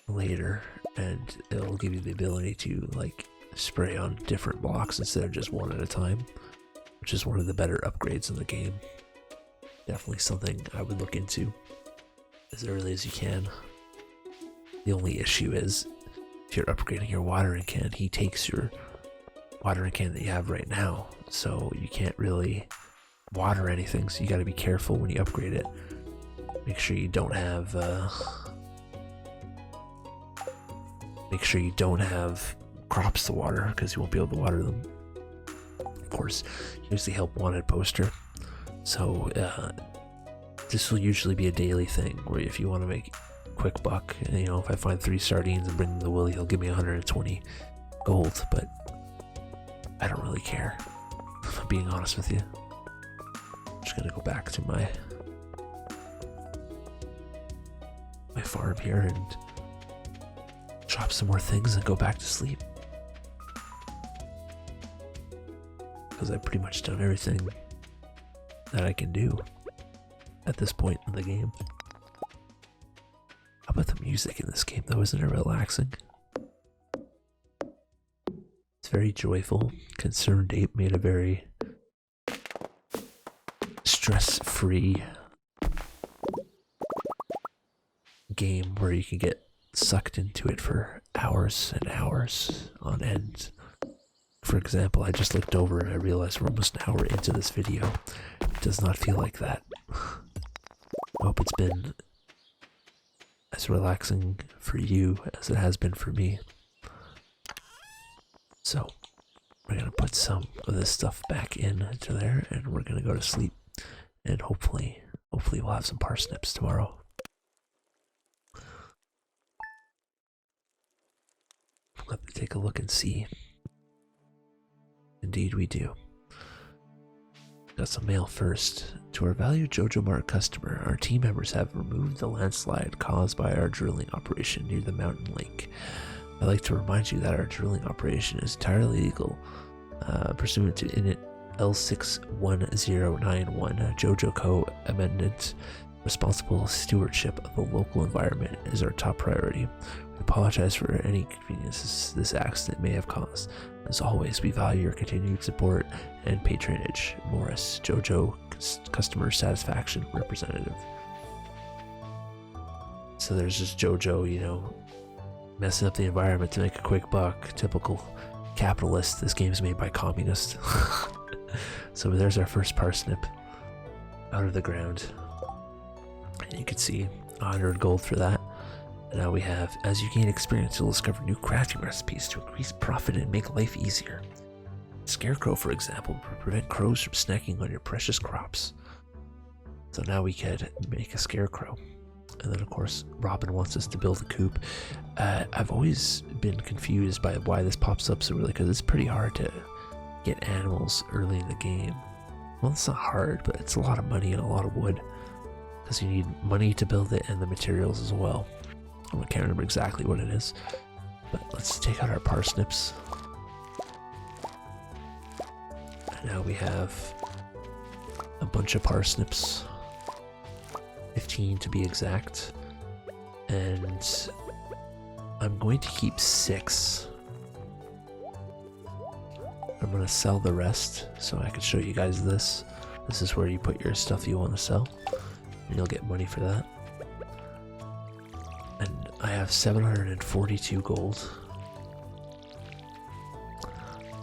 Speaker 1: later, and it'll give you the ability to like spray on different blocks instead of just one at a time, which is one of the better upgrades in the game. Definitely something I would look into as early as you can. The only issue is if you're upgrading your watering can, he takes your watering can that you have right now, so you can't really water anything, so you got to be careful when you upgrade it. Make sure you don't have crops to water, because you won't be able to water them. Of course, here's the help wanted poster. So this will usually be a daily thing, where if you want to make a quick buck, you know, if I find 3 sardines and bring them to Willie, he'll give me 120 gold, but I don't really care, if I'm being honest with you. I'm just gonna go back to my farm here and chop some more things and go back to sleep, because I've pretty much done everything that I can do at this point in the game. How about the music in this game though? Isn't it relaxing? It's very joyful. Concerned Ape made a very stress-free game where you can get sucked into it for hours and hours on end. For example, I just looked over and I realized we're almost an hour into this video. It does not feel like that. I hope it's been as relaxing for you as it has been for me. So we're gonna put some of this stuff back into there, and we're gonna go to sleep, and hopefully we'll have some parsnips tomorrow. Let me take a look and see. Indeed we do. Got some mail first. To our valued JoJo Mart customer, our team members have removed the landslide caused by our drilling operation near the mountain lake. I'd like to remind you that our drilling operation is entirely legal, pursuant to Init L61091 JoJo Co. Amendment. Responsible stewardship of the local environment is our top priority. We apologize for any inconveniences this accident may have caused. As always, we value your continued support and patronage. Morris, JoJo Customer Satisfaction Representative. So there's just JoJo, you know, messing up the environment to make a quick buck. Typical capitalist. This game's made by communists. So there's our first parsnip out of the ground. And you can see 100 gold for that. And now we have, as you gain experience, you'll discover new crafting recipes to increase profit and make life easier. Scarecrow, for example, will prevent crows from snacking on your precious crops. So now we could make a scarecrow. And then of course, Robin wants us to build a coop. I've always been confused by why this pops up so early, because it's pretty hard to get animals early in the game. Well, it's not hard, but it's a lot of money and a lot of wood, because you need money to build it and the materials as well. I can't remember exactly what it is, but let's take out our parsnips. And now we have a bunch of parsnips, 15 to be exact, and I'm going to keep 6. I'm going to sell the rest so I can show you guys this. This is where you put your stuff you want to sell, and you'll get money for that. And I have 742 gold.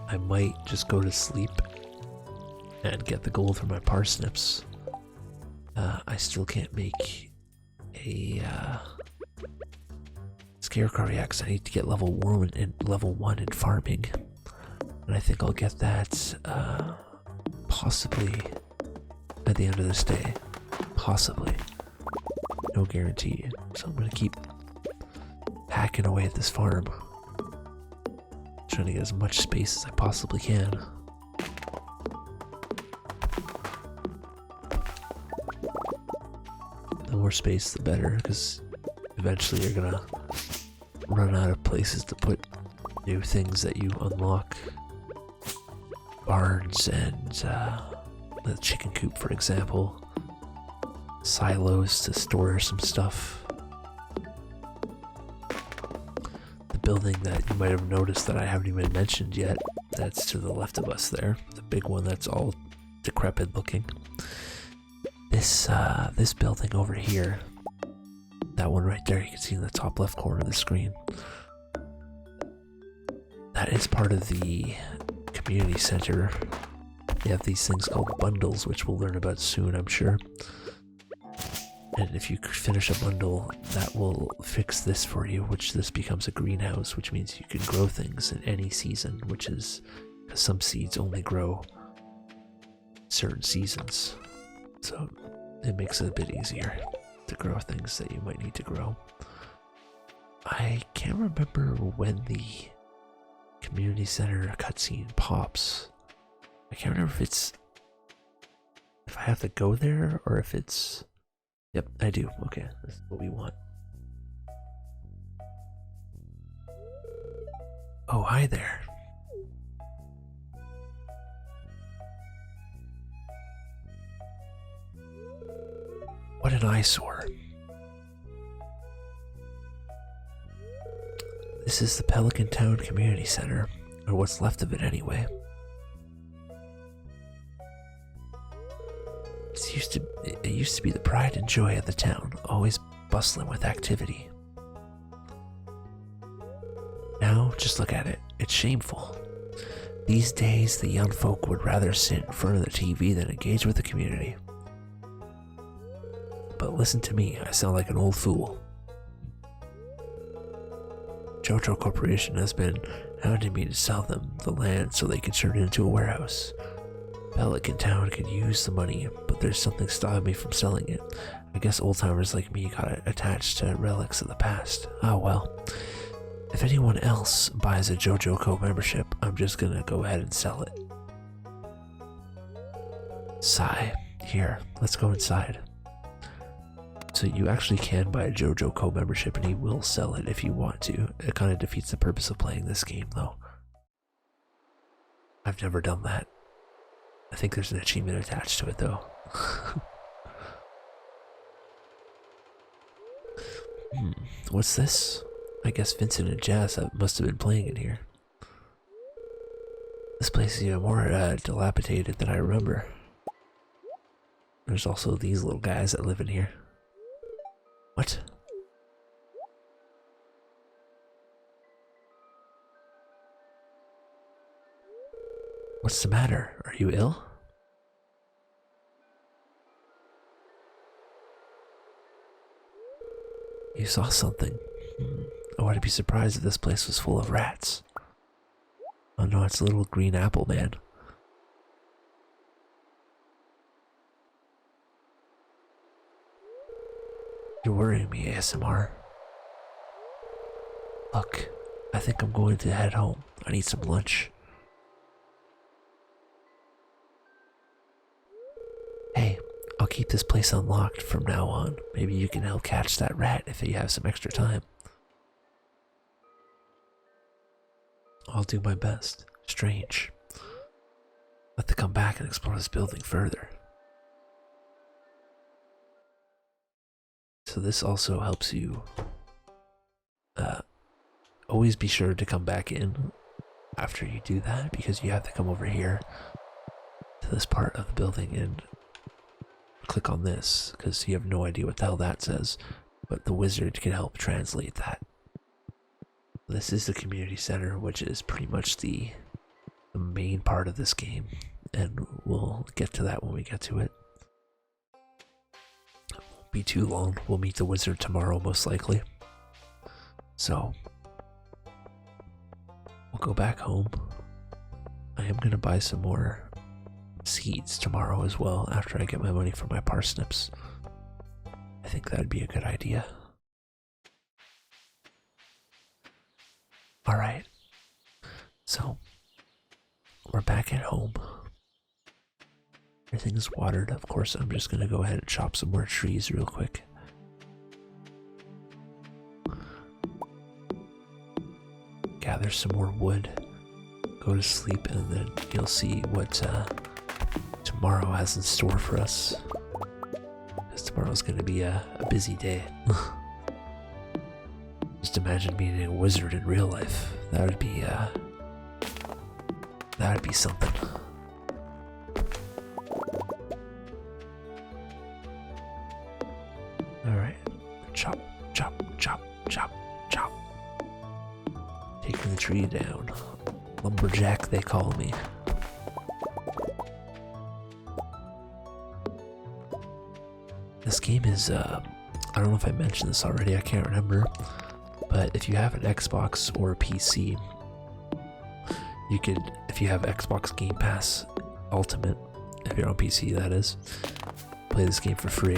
Speaker 1: I might just go to sleep and get the gold from my parsnips. I still can't make a scarecrow yet, because I need to get level 1 in farming. And I think I'll get that possibly at the end of this day. Possibly. No guarantee. So I'm gonna keep hacking away at this farm. Trying to get as much space as I possibly can. The more space, the better, because eventually you're gonna run out of places to put new things that you unlock. Barns and the chicken coop, for example. Silos to store some stuff. The building that you might have noticed that I haven't even mentioned yet, that's to the left of us there. The big one that's all decrepit looking. This building over here, that one right there, you can see in the top left corner of the screen. That is part of the community center. They have these things called bundles, which we'll learn about soon, I'm sure. And if you finish a bundle, that will fix this for you, which this becomes a greenhouse, which means you can grow things in any season, which is because some seeds only grow certain seasons. So it makes it a bit easier to grow things that you might need to grow. I can't remember when the community center cutscene pops. I can't remember if I have to go there or if it's... Yep, I do. Okay, this is what we want. Oh, hi there. What an eyesore. This is the Pelican Town Community Center, or what's left of it anyway. It used to be the pride and joy of the town, always bustling with activity. Now, just look at it. It's shameful. These days, the young folk would rather sit in front of the TV than engage with the community. But listen to me, I sound like an old fool. JoJo Corporation has been hounding me to sell them the land so they can turn it into a warehouse. Pelican Town could use the money, but there's something stopping me from selling it. I guess old-timers like me got attached to relics of the past. Oh well. If anyone else buys a JoJo Co membership, I'm just gonna go ahead and sell it. Sigh. Here, let's go inside. So you actually can buy a JoJo Co membership and he will sell it if you want to. It kind of defeats the purpose of playing this game though. I've never done that. I think there's an achievement attached to it though. What's this? I guess Vincent and Jazz must have been playing in here. This place is even more dilapidated than I remember. There's also these little guys that live in here. What? What's the matter? Are you ill? You saw something. I wouldn't be surprised if this place was full of rats. Oh no, it's a little green apple man. You're worrying me, ASMR. Look, I think I'm going to head home. I need some lunch. Hey, I'll keep this place unlocked from now on. Maybe you can help catch that rat if you have some extra time. I'll do my best. Strange. I'll have to come back and explore this building further. So this also helps you always be sure to come back in after you do that, because you have to come over here to this part of the building and click on this, because you have no idea what the hell that says, but the wizard can help translate that. This is the community center, which is pretty much the main part of this game, and we'll get to that when we get to it. It won't be too long. We'll meet the wizard tomorrow, most likely. So, we'll go back home. I am going to buy some more seeds tomorrow as well, after I get my money for my parsnips. I think that'd be a good idea. Alright, so we're back at home. Everything's watered. Of course, I'm just gonna go ahead and chop some more trees real quick. Gather some more wood, go to sleep, and then you'll see what tomorrow has in store for us. Because tomorrow's gonna be a busy day. Just imagine being a wizard in real life. That would be something. Alright. Chop, chop, chop, chop, chop. Taking the tree down. Lumberjack, they call me. This game is, I don't know if I mentioned this already, I can't remember. But if you have an Xbox or a PC, you could, if you have Xbox Game Pass Ultimate, if you're on PC that is, play this game for free.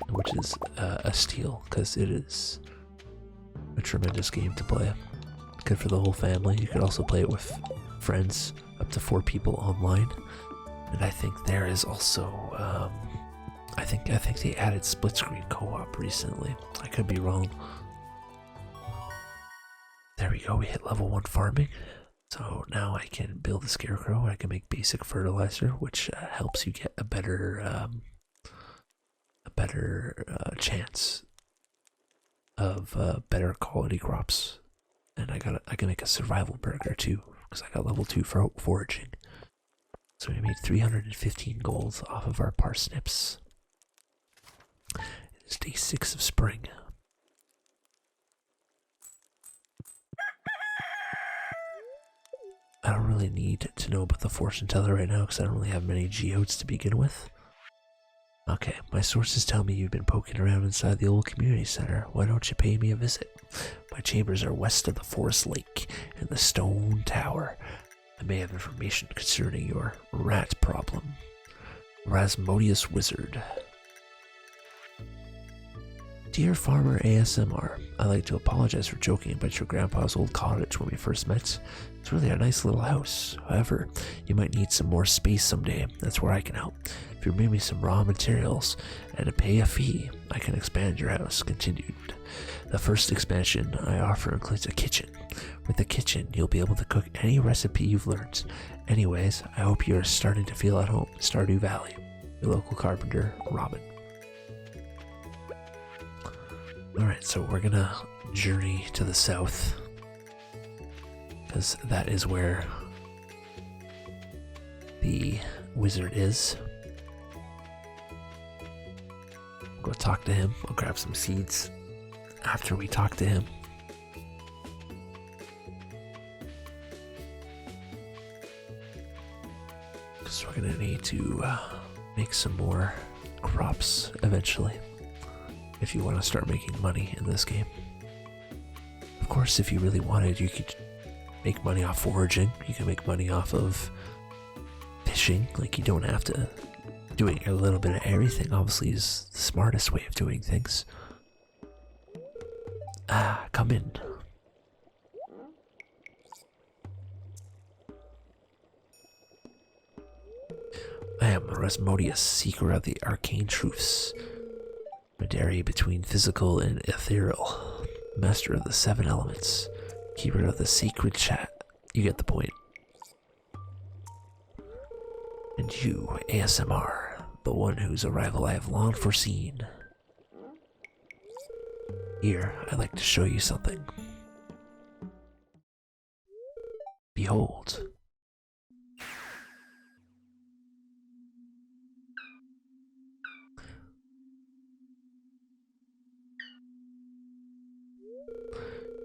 Speaker 1: Which is a steal, because it is a tremendous game to play. Good for the whole family. You could also play it with friends, up to 4 people online. And I think there is also, I think they added split screen co-op recently. I could be wrong. There we go, we hit level 1 farming. So now I can build a scarecrow, I can make basic fertilizer, which helps you get a better chance of better quality crops. And I can make a survival burger too, because I got level 2 for foraging. So we made 315 gold off of our parsnips. It's day 6 of spring. I don't really need to know about the fortune teller right now because I don't really have many geodes to begin with. Okay, my sources tell me you've been poking around inside the old community center. Why don't you pay me a visit? My chambers are west of the forest lake and the stone tower. I may have information concerning your rat problem. Rasmodius Wizard. Dear Farmer ASMR, I'd like to apologize for joking about your grandpa's old cottage when we first met. It's really a nice little house. However, you might need some more space someday. That's where I can help. If you bring me some raw materials and pay a fee, I can expand your house. Continued. The first expansion I offer includes a kitchen. With the kitchen, you'll be able to cook any recipe you've learned. Anyways, I hope you're starting to feel at home in Stardew Valley. Your local carpenter, Robin. Alright, so we're gonna journey to the south, because that is where the wizard is. We'll go talk to him. I'll grab some seeds after we talk to him. Because we're gonna need to make some more crops eventually, if you want to start making money in this game. Of course, if you really wanted, you could make money off foraging. You can make money off of fishing. Like, you don't have to. Doing a little bit of everything obviously is the smartest way of doing things. Come in. I am Rasmodius, seeker of the arcane truths. Midari between physical and ethereal, master of the 7 elements, keeper of the sacred chat. You get the point. And you, ASMR, the one whose arrival I have long foreseen. Here, I'd like to show you something. Behold.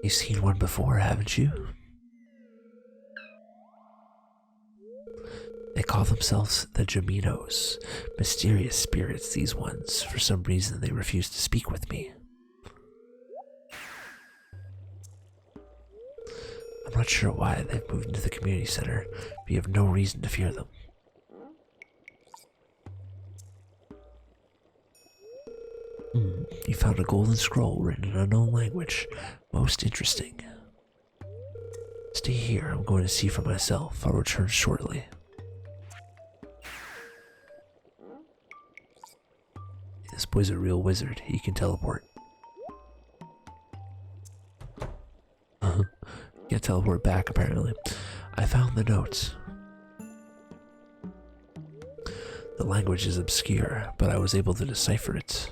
Speaker 1: You've seen one before, haven't you? They call themselves the Jaminos. Mysterious spirits, these ones. For some reason, they refuse to speak with me. I'm not sure why they've moved into the community center, but you have no reason to fear them. found a golden scroll written in an unknown language. Most interesting. Stay here. I'm going to see for myself. I'll return shortly. This boy's a real wizard. He can teleport. Can't teleport back, apparently. I found the notes. The language is obscure, but I was able to decipher it.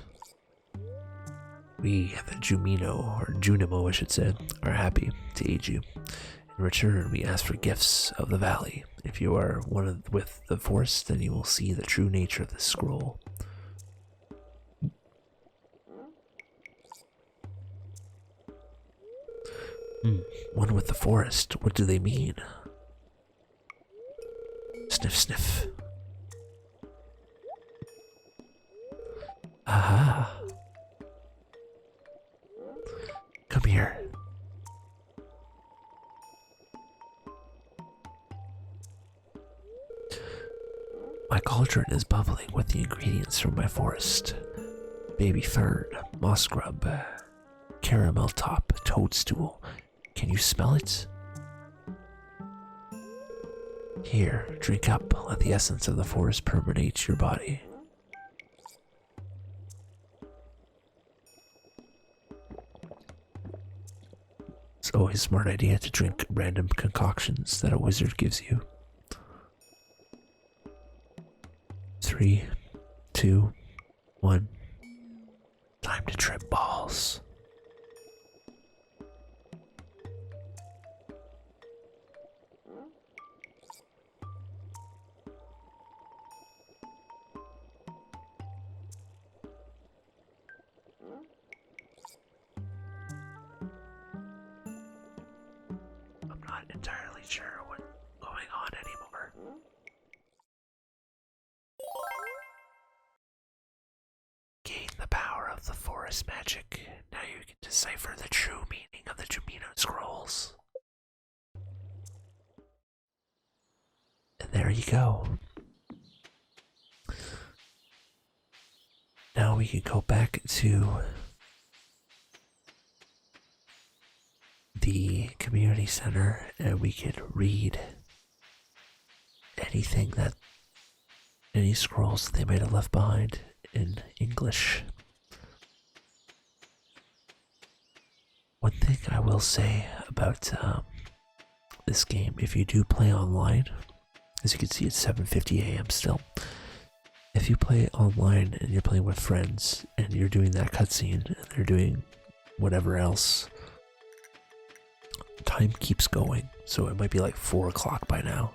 Speaker 1: We, the Jumino, or Junimo I should say, are happy to aid you. In return, we ask for gifts of the valley. If you are with the forest, then you will see the true nature of this scroll. One with the forest. What do they mean? Sniff, sniff. Aha. Come here. My cauldron is bubbling with the ingredients from my forest. Baby fern, moss grub, caramel top, toadstool. Can you smell it? Here, drink up. Let the essence of the forest permeate your body. It's always a smart idea to drink random concoctions that a wizard gives you. 3, 2, 1. Time to trip balls. I'm not entirely sure what's going on anymore. Gain the power of the forest magic. Now you can decipher the true meaning of the Jumino scrolls. And there you go. Now we can go back to the community center and we can read any scrolls that they might have left behind in English. One thing I will say about this game, if you do play online, as you can see it's 7:50 a.m. still. If you play online and you're playing with friends and you're doing that cutscene and they're doing whatever else, time keeps going. So it might be like 4 o'clock by now.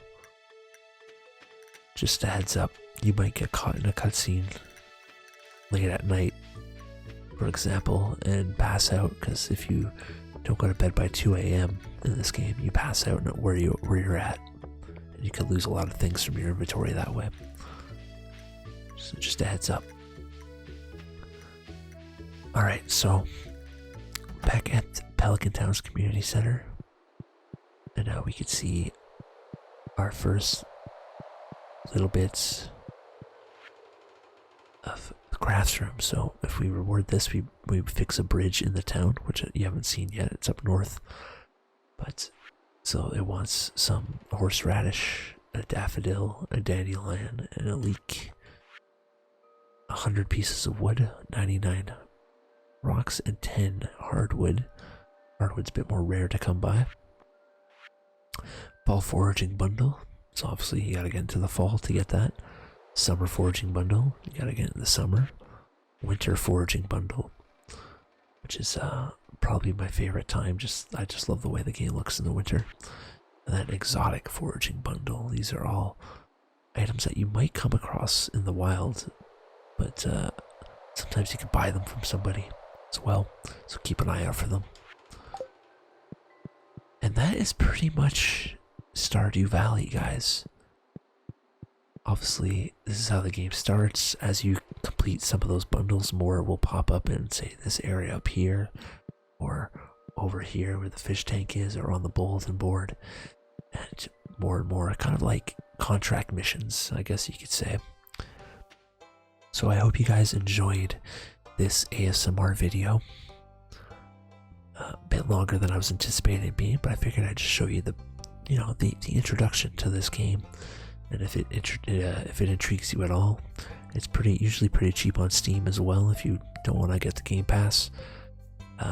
Speaker 1: Just a heads up, you might get caught in a cutscene late at night, for example, and pass out, because if you don't go to bed by 2 a.m. in this game, you pass out where you're at. And you could lose a lot of things from your inventory that way. So just a heads up. Alright, so back at Pelican Town's Community Center. And now we can see our first little bits of the crafts room. So if we reward this, we fix a bridge in the town, which you haven't seen yet. It's up north. But so it wants some horseradish, a daffodil, a dandelion, and a leek. 100 pieces of wood, 99 rocks, and 10 hardwood. Hardwood's a bit more rare to come by. Fall foraging bundle. So obviously you gotta get into the fall to get that. Summer foraging bundle. You gotta get in the summer. Winter foraging bundle, which is probably my favorite time. I just love the way the game looks in the winter. And then exotic foraging bundle. These are all items that you might come across in the wild, but sometimes you can buy them from somebody as well. So keep an eye out for them. And that is pretty much Stardew Valley, guys. Obviously, this is how the game starts. As you complete some of those bundles, more will pop up and say this area up here, or over here where the fish tank is, or on the bulletin board. And more, kind of like contract missions, I guess you could say. So I hope you guys enjoyed this ASMR video. A bit longer than I was anticipating it being, but I figured I'd just show you the introduction to this game, and if it intrigues you at all. It's usually pretty cheap on Steam as well if you don't want to get the Game Pass.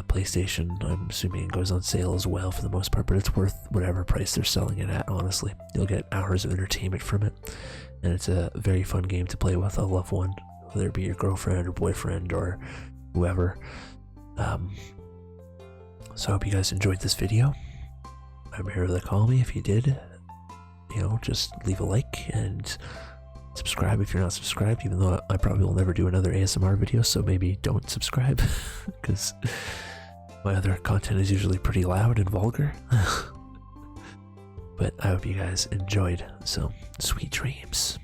Speaker 1: PlayStation, I'm assuming it goes on sale as well for the most part, but it's worth whatever price they're selling it at, honestly. You'll get hours of entertainment from it, and it's a very fun game to play with a loved one, whether it be your girlfriend or boyfriend or whoever. So I hope you guys enjoyed this video. I'm HeroTheyCallMe. If you did, just leave a like and subscribe if you're not subscribed, even though I probably will never do another ASMR video, so maybe don't subscribe, because my other content is usually pretty loud and vulgar. But I hope you guys enjoyed, so sweet dreams.